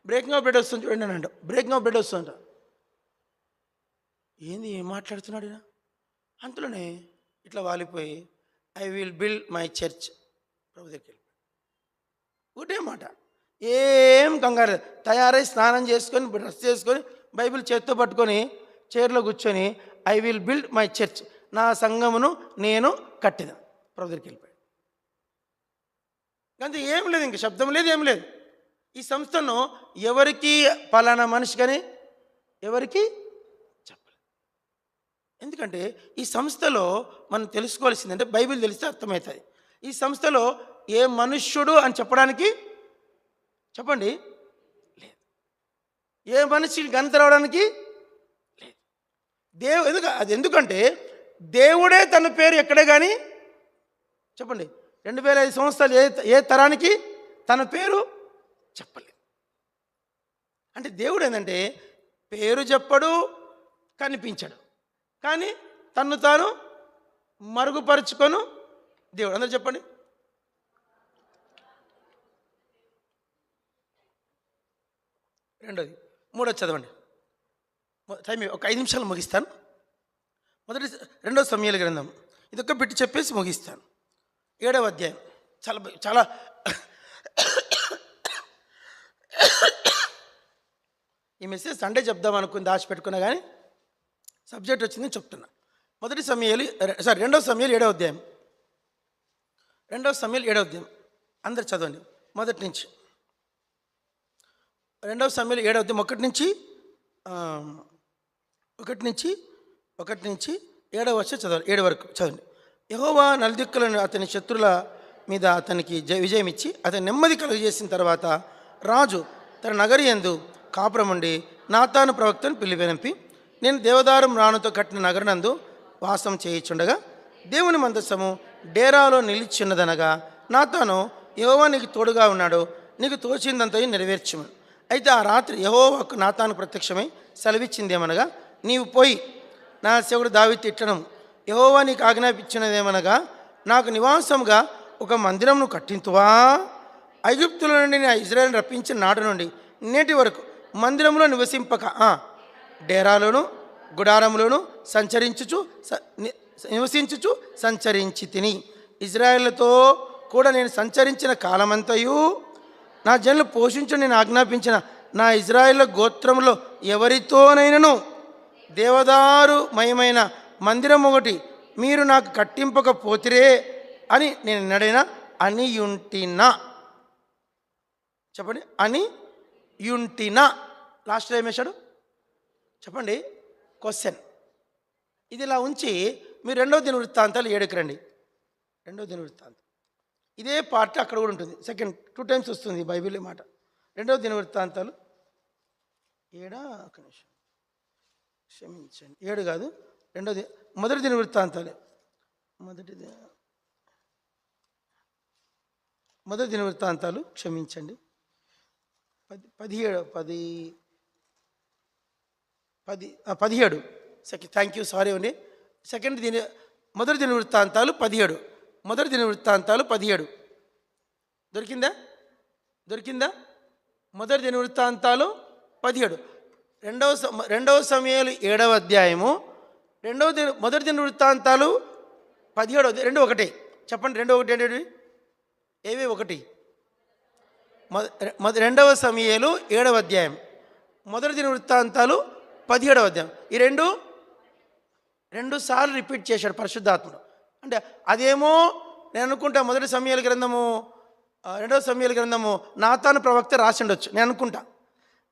బ్రేకింగ్ ఆఫ్ బ్రెడ్ వస్తుంది చూడండి అని అంట. బ్రేకింగ్ ఆఫ్ బ్రెడ్ వస్తుందంట. ఏంది ఏం మాట్లాడుతున్నాడు ఈయన? అంతలోనే ఇట్లా వాలిపోయి I will build my church ప్రభు దగ్గరికి వెళ్ళి ఒకటే మాట. ఏం కంగారు, తయారై స్నానం చేసుకొని డ్రెస్ చేసుకొని బైబిల్ చేత్తో పట్టుకొని చైర్లో కూర్చొని I will build my church, నా సంఘమును నేను కట్టిన ప్రభు దగ్గరికి వెళ్ళిపోయాడు. అంతే, ఏం లేదు, ఇంక శబ్దం లేదు, ఏం లేదు. ఈ సంస్థను ఎవరికి పలానా మనిషి కానీ ఎవరికి చెప్పలేదు. ఎందుకంటే ఈ సంస్థలో మనం తెలుసుకోవాల్సింది అంటే బైబిల్ తెలిస్తే అర్థమవుతుంది. ఈ సంస్థలో ఏ మనుష్యుడు అని చెప్పడానికి చెప్పండి లేదు, ఏ మనిషికి ఘనత రావడానికి లేదు. ఎందుకంటే దేవుడే తన పేరు ఎక్కడే కానీ చెప్పండి 2005 సంవత్సరాలు ఏ తరానికి తన పేరు చెప్పలేదు. అంటే దేవుడు ఏంటంటే పేరు చెప్పడు, కనిపించడు, కానీ తన్ను తాను మరుగుపరుచుకొను దేవుడు. అందరూ చెప్పండి. రెండోది, మూడోది చదవండి. టైం ఒక 5 నిమిషాలు ముగిస్తాను. రెండో సమూయేలు గ్రంథం, ఇదొక్క పెట్టి చెప్పేసి ముగిస్తాను. 7వ అధ్యాయం. చాలా చాలా ఈ మెసేజ్ సండే చెప్దాం అనుకుని దాచిపెట్టుకున్నా కానీ సబ్జెక్ట్ వచ్చిందని చెప్తున్నా. రెండో సమూయేలు 7వ అధ్యాయం. 2 సమూయేలు 7వ అధ్యాయం అందరు చదవండి మొదటి నుంచి. 2 సమూయేలు 7వ అధ్యాయం 1 నుంచి 7వ వచ్చి చదవాలి, 7 వరకు చదవండి. యెహోవా నలుదిక్కులను అతని శత్రుల మీద అతనికి విజయం ఇచ్చి అతని నెమ్మది కలుగజేసిన తర్వాత రాజు తన నగరి యందు కాపురముండి నాతాను ప్రవక్తను పిలిపినంపి, నేను దేవదారం రాణుతో కట్టిన నగరనందు వాసం చేయుచుండగా దేవుని మందసము డేరాలో నిలిచిన్నదనగా నాతాను, యెహోవా నీకు తోడుగా ఉన్నాడు, నీకు తోచిందంతయు నెరవేర్చుము. అయితే ఆ రాత్రి యెహోవాకు నాతాను ప్రత్యక్షమై సెలవిచ్చిందేమనగా, నీవు పోయి నా సేవకుడు దావీదు ఇట్లను, యెహోవా నీకు ఆజ్ఞాపించినదేమనగా, నాకు నివాసంగా ఒక మందిరంను కట్టింతువా? ఐగుప్తుల నుండి నా ఇజ్రాయేలును రప్పించిన నాటి నుండి నేటి వరకు మందిరంలో నివసింపక డేరాలోను గుడారంలోను నివసించుచు సంచరించి తిని, ఇజ్రాయేలుతో కూడా నేను సంచరించిన కాలమంతయు నా జనులు పోషించు నేను ఆజ్ఞాపించిన నా ఇజ్రాయేలు గోత్రంలో ఎవరితోనైనను దేవదారు మయమైన మందిరం ఒకటి మీరు నాకు కట్టింపకపోతిరే అని నేను ఎన్నడైనా అనియుంటినా. చెప్పండి, అనియుంటినా. లాస్ట్లో ఏమేశాడు చెప్పండి? క్వశ్చన్. ఇది ఇలా ఉంచి మీరు 2వ దినవృత్తాంతాలు 7కి రండి. 2వ దినవృత్తాంతం ఇదే పార్ట్ అక్కడ కూడా ఉంటుంది. సెకండ్ 2 టైమ్స్ వస్తుంది బైబిల్ మాట. 2వ దినవృత్తాంతాలు 7 ఒక నిమిషం క్షమించండి, 7 కాదు, మొదటి దినవృత్తాంతాలే. మొదటి దినవృత్తాంతాలు క్షమించండి 17. థ్యాంక్ యూ, సారీ అండి. మొదటి దినవృత్తాంతాలు 17. మొదటి దినవృత్తాంతాలు 17 దొరికిందా? మొదటి దినవృత్తాంతాలు 17. రెండవ సమూయేలు 7వ అధ్యాయము. మొదటి దినవృత్తాంతాలు 17. 2 ఒకటే చెప్పండి. 2 ఒకటి ఏంటి? ఏవి ఒకటి? 2వ సమూయేలు 7వ అధ్యాయం, మొదటి దినవృత్తాంతాలు 17వ అధ్యాయం. ఈ రెండు సార్లు రిపీట్ చేశాడు పరిశుద్ధాత్ముడు. అంటే అదేమో నేను అనుకుంటా మొదటి సమూయేలు గ్రంథము 2వ సమూయేలు గ్రంథము నాతాను ప్రవక్త రాసిండొచ్చు నేను అనుకుంటా.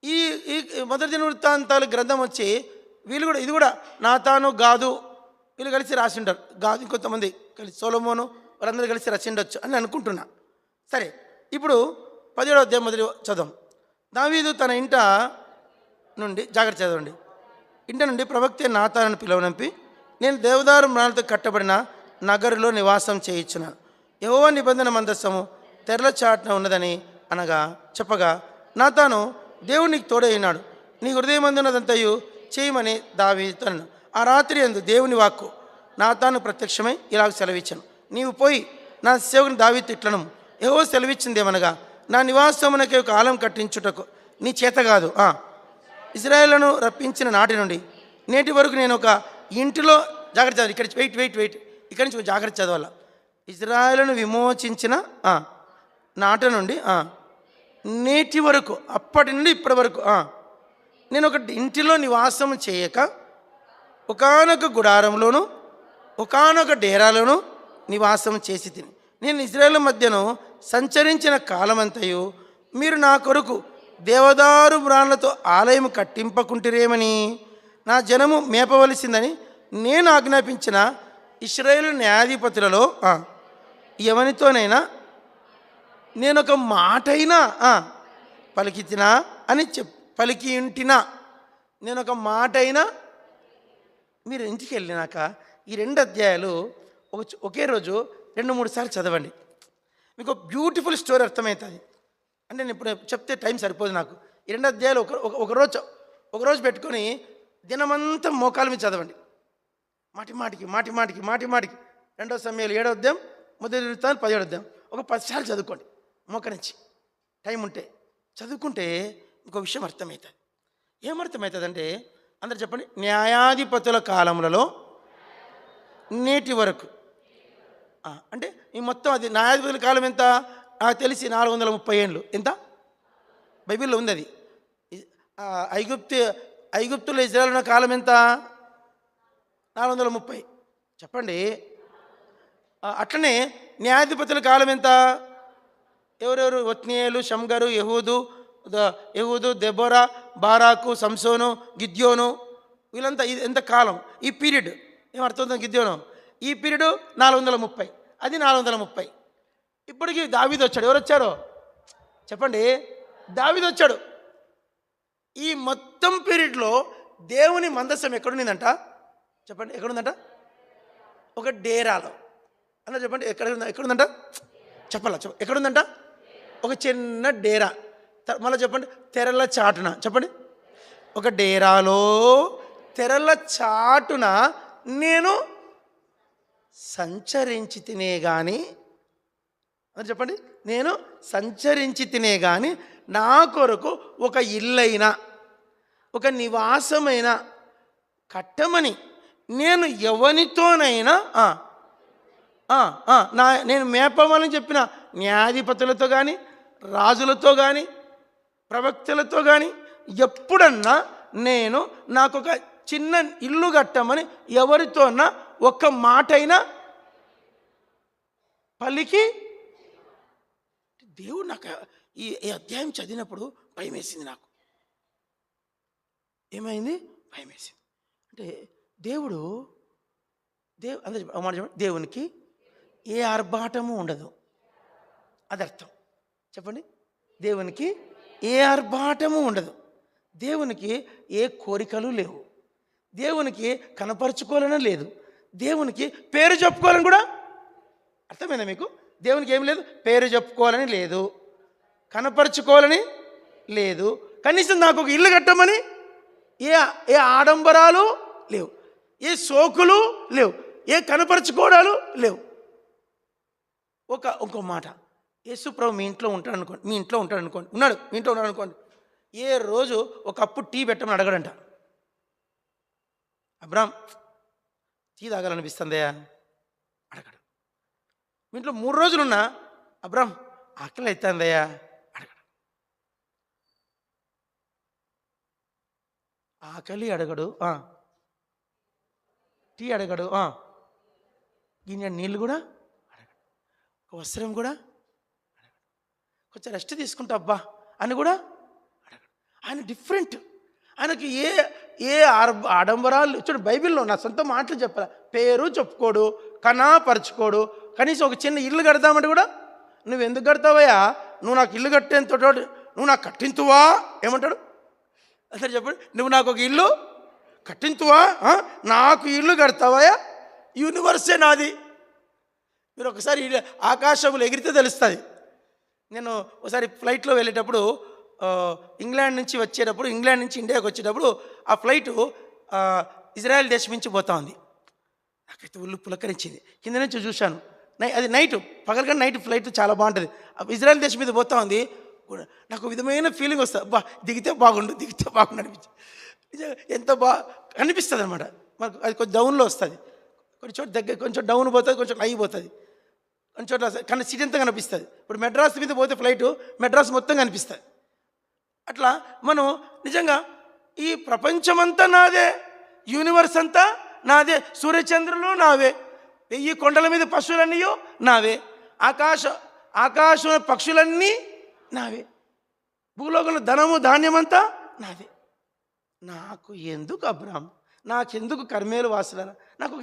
ఈ మొదటి దినవృత్తాంతాలు గ్రంథం వచ్చి ఇది కూడా నాతాను గాదు వీళ్ళు కలిసి రాసిండారు. గాదు ఇంకొంతమంది కలిసి సొలొమోను వాళ్ళందరూ కలిసి రాసిండొచ్చు అని అనుకుంటున్నా. సరే, ఇప్పుడు 17వ అధ్యాయం మొదటి చదవం. దావీదు తన ఇంట నుండి, జాగ్రత్త చదవండి, ఇంట నుండి ప్రవక్త నాతాను పిలువనంపి, నేను దేవదారు మ్రాణులతో కట్టబడిన నగరులో నివాసం చేయించున్నాను. యెహోవా నిబంధన మందసము తెరల చాటున ఉన్నదని చెప్పగా నాతాను, దేవుడు నీకు తోడైనాడు, నీ హృదయమందున్నదంతయు చేయమని దావీదుతో అన్నాడు. ఆ రాత్రి యందు దేవుని వాక్కు నాతాను ప్రత్యక్షమై ఇలాగ సెలవిచ్చాను, నీవు పోయి నా సేవకుని దావీదు ఇట్లను, యెహోవా సెలవిచ్చిందేమనగా, నా నివాసమునకే ఒక ఆలయం కట్టించుటకు నీ చేత కాదు, ఇశ్రాయేలును రప్పించిన నాటి నుండి నేటి వరకు నేను ఒక ఇంటిలో జాగ్రత్త చదవాలి. ఇక్కడ వెయిట్ ఇక్కడి నుంచి జాగ్రత్త చదవాల. ఇశ్రాయేలును విమోచించిన నాటి నుండి నేటి వరకు, అప్పటి నుండి ఇప్పటి వరకు నేను ఒక ఇంటిలో నివాసం చేయక ఒకానొక గుడారంలోను ఒకానొక డేరాలోను నివాసం చేసి తిని, నేను ఇశ్రాయేలు మధ్యను సంచరించిన కాలమంతయు మీరు నా కొరకు దేవదారు మ్రాణులతో ఆలయం కట్టింపకుంటిరేమని నా జనము మేపవలసిందని నేను ఆజ్ఞాపించిన ఇశ్రాయేలు న్యాయాధిపతులలో ఎవనితోనైనా నేను ఒక మాటైనా పలికితినా అని పలికి ఉంటినా, నేను ఒక మాటైనా. మీరు ఇంటికి వెళ్ళినాక ఈ 2 అధ్యాయాలు ఒకే రోజు 2-3 సార్లు చదవండి, మీకు బ్యూటిఫుల్ స్టోరీ అర్థమవుతుంది. అంటే నేను ఇప్పుడు చెప్తే టైం సరిపోదు నాకు. ఈ 2 అధ్యాయాలు ఒకరోజు పెట్టుకొని దినమంతా మోకాల మీద చదవండి, మాటికి 2 సమయాలు 7వ అధ్యాయం, 1 వృత్తాంతం 17వ అధ్యాయం ఒక 10 సార్లు చదువుకోండి. మోకరించి టైం ఉంటే చదువుకుంటే ఇంకో విషయం అర్థమవుతుంది. ఏమర్థమవుతుందంటే అందరు చెప్పండి, న్యాయాధిపతుల కాలములలో నేటి వరకు. అంటే ఈ మొత్తం అది న్యాయాధిపతుల కాలం ఎంత నాకు తెలిసి 430 ఏళ్ళు. ఎంత బైబిల్లో ఉంది అది. ఐగుప్తులో ఇజ్రాయేల్ ఉన్న కాలం ఎంత? 430. చెప్పండి. అట్లనే న్యాయాధిపతుల కాలం ఎంత? ఎవరెవరు? ఒత్నియేలు, షమ్గరు, యెహూదు, దెబోరా, బారాకు, సంసోను, గిద్యోను, వీళ్ళంతా ఇది ఎంత కాలం? ఈ పీరియడ్ ఏమర్థమవుతుంది? గిద్యోను ఈ పీరియడ్ 430, అది 430. ఇప్పటికీ దావీదు వచ్చాడు. ఎవరు వచ్చారో చెప్పండి? దావీదు వచ్చాడు. ఈ మొత్తం పీరియడ్లో దేవుని మందసం ఎక్కడుందంట? చెప్పండి, ఎక్కడుందంట? ఒక డేరాలో. అన్న చెప్పండి, ఎక్కడుందంట? ఎక్కడుందంట? ఒక చిన్న డేరా. మళ్ళీ చెప్పండి, తెరల చాటున. చెప్పండి, ఒక డేరాలో తెరల చాటున నేను సంచరించి తినే కానీ, చెప్పండి, నేను సంచరించి తినే కానీ నా కొరకు ఒక ఇల్లైనా ఒక నివాసమైనా కట్టమని నేను ఎవనితోనైనా నేను మేపమని చెప్పిన న్యాయాధిపతులతో కానీ, రాజులతో కానీ, ప్రవక్తలతో కానీ ఎప్పుడన్నా నేను నాకు ఒక చిన్న ఇల్లు కట్టమని ఎవరితోన్నా ఒక్క మాటైనా పలికి. దేవుడు నాకు ఈ అధ్యాయం చదివినప్పుడు భయం వేసింది. నాకు ఏమైంది? భయం వేసింది. అంటే దేవునికి ఏ ఆర్భాటము ఉండదు. అది అర్థం. చెప్పండి, దేవునికి ఏ ఆర్భాటము ఉండదు. దేవునికి ఏ కోరికలు లేవు. దేవునికి కనపరుచుకోవాలని లేదు. దేవునికి పేరు చెప్పుకోవాలని కూడా, అర్థమైందా మీకు? దేవునికి ఏం లేదు, పేరు చెప్పుకోవాలని లేదు, కనపరుచుకోవాలని లేదు. కనీసం నాకు ఒక ఇల్లు కట్టమని ఏ ఆడంబరాలు లేవు, ఏ సోకులు లేవు, ఏ కనపరుచుకోవడాలు లేవు. ఇంకో మాట, యేసుప్రభు మీ ఇంట్లో ఉంటాడు అనుకోండి, మీ ఇంట్లో ఉంటాడు అనుకోండి. ఏ రోజు ఒక కప్పు టీ పెట్టమని అడగడంట. Abram, tea తాగాలనిపిస్తుందయా? అడగడు. మీ ఇంట్లో 3 రోజులున్నా అబ్రామ్ ఆకలి అవుతుందయ్యా? అడగడు. ఆకలి అడగడు, టీ అడగడు, గిన్నె నీళ్ళు కూడా అడగడు, ఒక వస్త్రం కూడా అడగడు, కొంచెం రెస్ట్ తీసుకుంటా అబ్బా అని కూడా అడగడు. ఆయన డిఫరెంట్. ఆయనకి ఏ ఆడంబరాలు చూడు. బైబిల్లో నా సొంత మాటలు చెప్పాల, పేరు చెప్పుకోడు, కనాపరుచుకోడు. కనీసం ఒక చిన్న ఇల్లు కడతామంటే కూడా, నువ్వు ఎందుకు కడతావయ్యా, నువ్వు నాకు ఇల్లు కట్టేంత నువ్వు నాకు కట్టింతువా ఏమంటాడు? అసలు చెప్పండి, నువ్వు నాకు ఒక ఇల్లు కట్టింతువా, నాకు ఇల్లు కడతావయ్యా, యూనివర్సే నాది. మీరు ఒకసారి ఆకాశంలో ఎగిరితే తెలుస్తుంది. నేను ఒకసారి ఫ్లైట్లో వెళ్ళేటప్పుడు ఇంగ్లాండ్ నుంచి వచ్చేటప్పుడు, ఇంగ్లాండ్ నుంచి ఇండియాకి వచ్చేటప్పుడు ఆ ఫ్లైటు ఇజ్రాయెల్ దేశం నుంచి పోతా ఉంది. నాకైతే ఒళ్ళు పులకరించింది. కింద నుంచి చూశాను. అది నైట్, పగలగా నైట్ ఫ్లైట్ చాలా బాగుంటుంది. ఇజ్రాయెల్ దేశం మీద పోతా ఉంది. నాకు విధమైన ఫీలింగ్ వస్తుంది, అబ్బా దిగితే బాగుండు అనిపించింది. ఎంత అనిపిస్తుంది అనమాట. మనకు అది కొంచెం డౌన్లో వస్తుంది, కొన్ని చోట దగ్గర కొంచెం డౌన్ పోతుంది, కొంచెం హై పోతుంది, కొన్ని చోట్ల కానీ సిటీ అంతా కనిపిస్తుంది. ఇప్పుడు మెడ్రాస్ మీద పోతే ఫ్లైటు మెడ్రాస్ మొత్తం కనిపిస్తుంది. అట్లా మనం నిజంగా ఈ ప్రపంచమంతా నాదే, యూనివర్స్ అంతా నాదే, సూర్యచంద్రులు నావే, 1000 కొండల మీద పశువులన్నీ నావే, ఆకాశం పక్షులన్నీ నావే, భూలోకంలో ధనము ధాన్యమంతా నాదే. నాకు ఎందుకు అబ్రాహం, నాకెందుకు కర్మేలు వాసులరా, నాకు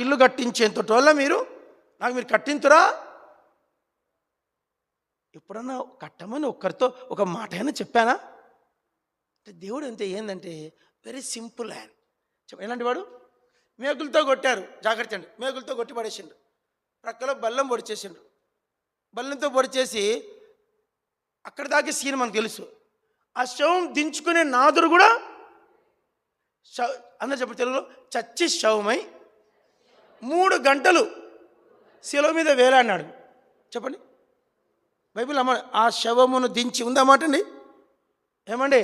ఇల్లు కట్టించేంతటోళ్ళ మీరు కట్టింతురా? ఎప్పుడన్నా కట్టమని ఒక్కరితో ఒక మాట అయినా చెప్పానా? అంటే దేవుడు అంతే ఏంటంటే వెరీ సింపుల్ ఆయన. ఎలాంటి వాడు? మేకులతో కొట్టారు, జాగ్రత్త అండి, మేకులతో కొట్టి పడేసిండు. ప్రక్కలో బల్లం పొడిచేసిండు. బల్లంతో పొడిచేసి అక్కడ దాకే సీన్ మనకు తెలుసు. ఆ శవం దించుకునే నాదుడు కూడా అందరూ చెప్పండి తెలుగులో, చచ్చి శవమై 3 గంటలు శిలువ మీద వేలాడినాడు. చెప్పండి, బైబిల్ అమ్మ ఆ శవమును దించి ఉందన్నమాట అండి. ఏమండి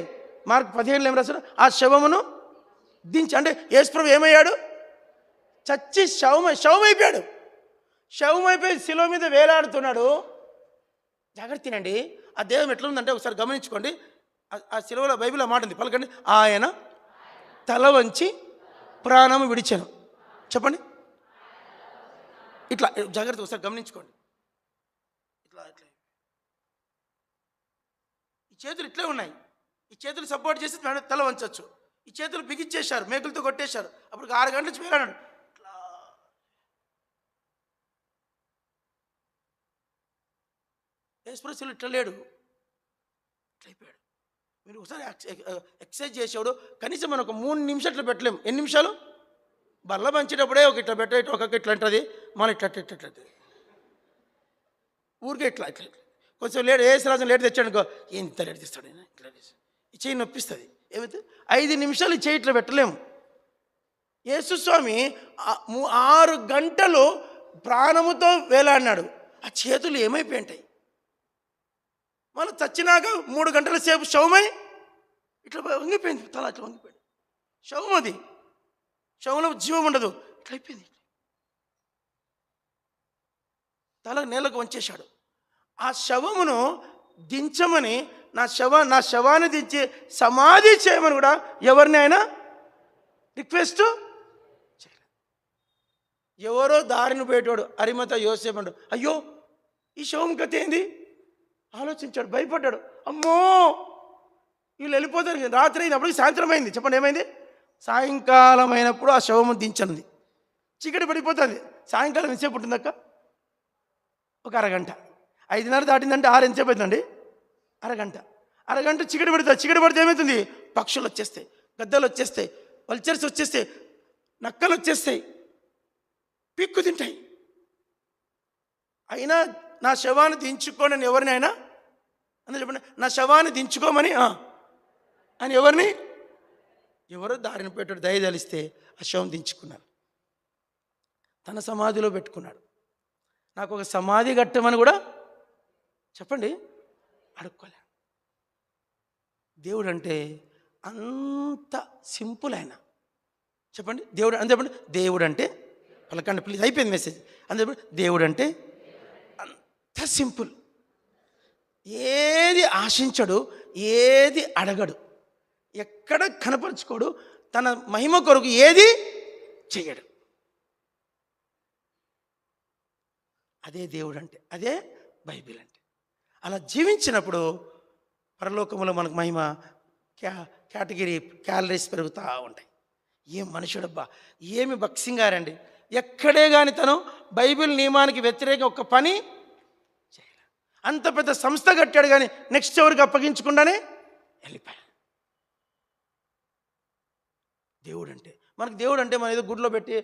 మార్క్ 15 ఏం రాశారు? ఆ శవమును దించి, అంటే యేసుప్రభు ఏమయ్యాడు? చచ్చి శవమైపోయాడు. శవమైపోయి శిలువ మీద వేలాడుతున్నాడు. జాగ్రత్తనండి, ఆ దేవం ఎట్లా ఉందంటే ఒకసారి గమనించుకోండి. ఆ శిలువలో బైబిల్లో మాట ఉంది, పలకండి, ఆయన తల వంచి ప్రాణము విడిచాను. చెప్పండి, ఇట్లా జాగ్రత్త ఒకసారి గమనించుకోండి. ఇట్లా ఈ చేతులు ఇట్లే ఉన్నాయి. ఈ చేతులు సపోర్ట్ చేసి తల వంచవచ్చు. ఈ చేతులు బిగిచ్చేశారు, మేకులతో కొట్టేశారు. అప్పుడు 6 గంటల నుంచి వేలాడాడు. ఇట్లా ఎక్స్ప్రెస్లు ఇట్లా లేడు, ఇట్లా అయిపోయాడు. మీరు ఒకసారి ఎక్సర్సైజ్ చేసేవాడు కనీసం మనం ఒక 3 నిమిషాలు ఇట్లా పెట్టలేము. ఎన్ని నిమిషాలు? బల్ల పంచేటప్పుడే ఒక ఇట్లా పెట్ట, ఒక ఇట్లా అంటుంది, మన ఇట్లా ఊరికే ఇట్లా కొంచెం లేట్, ఏసురాజు లేట్ తెచ్చాడు అనుకో, ఎంత లేట్ తెస్తాడు ఇట్లా, ఈ చెయ్యి నొప్పిస్తుంది. ఏమైతే 5 నిమిషాలు ఈ చెయ్యి ఇట్లా పెట్టలేము. యేసుస్వామి 6 గంటలు ప్రాణముతో వేలాడినాడు. ఆ చేతులు ఏమైపోయి ఉంటాయి? మళ్ళీ చచ్చినాక 3 గంటల సేపు శవమై ఇట్లా వంగిపోయింది, తల ఇట్లా వంగిపోయింది. శవం అది, శవంలో జీవం ఉండదు, ఇట్లా అయిపోయింది. తల నేలకు వంచేశాడు. ఆ శవమును దించమని, నా శవాన్ని దించి సమాధి చేయమని కూడా ఎవరిని ఆయన రిక్వెస్ట్ చేయలేదు. ఎవరో దారిని పోయేటోడు అరిమత యోసేపు అంటాడు, అయ్యో ఈ శవం కథ ఏంది ఆలోచించాడు, భయపడ్డాడు. అమ్మో వీళ్ళు వెళ్ళిపోతారు, రాత్రి అయింది, అప్పటికి సాయంత్రం అయింది. చెప్పండి ఏమైంది? సాయంకాలం అయినప్పుడు ఆ శవము దించనుంది, చీకటి పడిపోతుంది. సాయంకాలం ఎంతసేపు ఉంటుందక్క? ఒక అరగంట. 5:30 దాటిందంటే 6 ఎంతసేపు అవుతుందండి? అరగంట చీకటి పడుతుంది. చీకటి పడితే ఏమవుతుంది? పక్షులు వచ్చేస్తాయి, గద్దలు వచ్చేస్తాయి, వల్చర్స్ వచ్చేస్తాయి, నక్కలు వచ్చేస్తాయి, పిక్కు తింటాయి. అయినా నా శవాన్ని దించుకోండి అని ఎవరిని అయినా అందరూ చెప్పండి, నా శవాన్ని దించుకోమని అని ఎవరో దారిని పెట్టాడు. దయదలిస్తే ఆ శవం దించుకున్నాడు, తన సమాధిలో పెట్టుకున్నాడు. నాకు ఒక సమాధి కట్టమని కూడా చెప్పండి అడుక్కోలే. దేవుడు అంటే అంత సింపుల్ ఆయన. చెప్పండి దేవుడు అని చెప్పండి. దేవుడు అంటే పలకండి ప్లీజ్, అయిపోయింది మెసేజ్. అని చెప్పండి, దేవుడు అంటే అంత సింపుల్. ఏది ఆశించడు, ఏది అడగడు, ఎక్కడ కనపరుచుకోడు, తన మహిమ కొరకు ఏది చెయ్యడు. అదే దేవుడు అంటే, అదే బైబిల్ అంటే. అలా జీవించినప్పుడు పరలోకంలో మనకు మహిమ క్యాలరీస్ పెరుగుతూ ఉంటాయి. ఏం మనుషుడబ్బా, ఏమి భక్సింగారండి. ఎక్కడే కానీ తను బైబిల్ నియమానికి వ్యతిరేకంగా ఒక పని చేయలేదు. అంత పెద్ద సంస్థ కట్టాడు కానీ నెక్స్ట్ ఎవరికి అప్పగించకుండానే వెళ్ళిపోయాడు. దేవుడు అంటే మనకు, దేవుడు అంటే మన ఏదో గుట్లో పెట్టి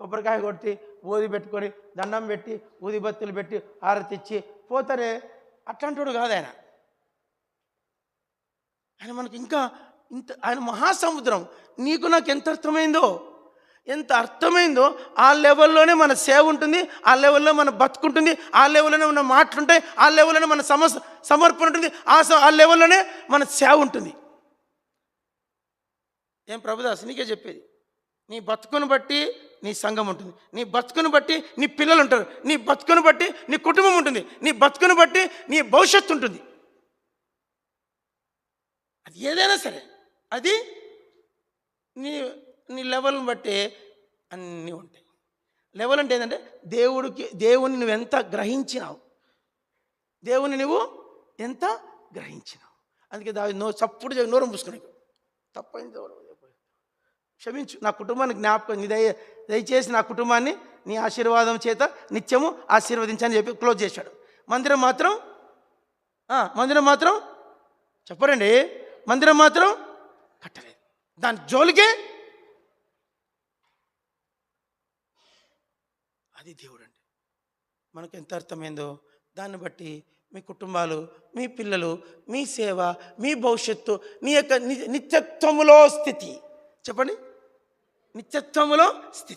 కొబ్బరికాయ కొట్టి ఊది పెట్టుకొని దండం పెట్టి ఊది బత్తులు పెట్టి హారతి ఇచ్చి పోతారే, అట్లాంటి వాడు కాదు ఆయన. ఆయన మనకి ఇంకా ఇంత, ఆయన మహాసముద్రం. నీకు నాకు ఎంత అర్థమైందో ఆ లెవెల్లోనే మన సేవ ఉంటుంది, ఆ లెవెల్లో మన బతుకుంటుంది, ఆ లెవెల్లోనే మన మాటలుంటాయి, ఆ లెవెల్లోనే మన సమర్పణ ఉంటుంది, ఆ లెవెల్లోనే మన సేవ ఉంటుంది. ఏం ప్రభుదాస్ నీకే చెప్పేది, నీ బతుకును బట్టి నీ సంఘం ఉంటుంది, నీ బతుకును బట్టి నీ పిల్లలు ఉంటారు, నీ బతుకును బట్టి నీ కుటుంబం ఉంటుంది, నీ బతుకును బట్టి నీ భవిష్యత్తు ఉంటుంది. అది ఏదైనా సరే అది నీ లెవెల్ని బట్టి అన్నీ ఉంటాయి. లెవెల్ అంటే ఏంటంటే దేవుని నువ్వు ఎంత గ్రహించినావు, దేవుని నువ్వు ఎంత గ్రహించినావు. అందుకే చప్పుడు నోరు మూసుకున్నావు, తప్పైంది క్షమించు, నా కుటుంబాన్ని జ్ఞాపకం దయచేసి నా కుటుంబాన్ని నీ ఆశీర్వాదం చేత నిత్యము ఆశీర్వదించని చెప్పి క్లోజ్ చేశాడు. మందిరం మాత్రం చెప్పరండి, మందిరం మాత్రం కట్టలేదు. దాని జోలికే అది దేవుడు అంటే. మనకు ఎంత అర్థమైందో దాన్ని బట్టి మీ కుటుంబాలు, మీ పిల్లలు, మీ సేవ, మీ భవిష్యత్తు, నీ యొక్క నిత్యత్వములో స్థితి, చెప్పండి, నిత్యత్వములో స్థితి.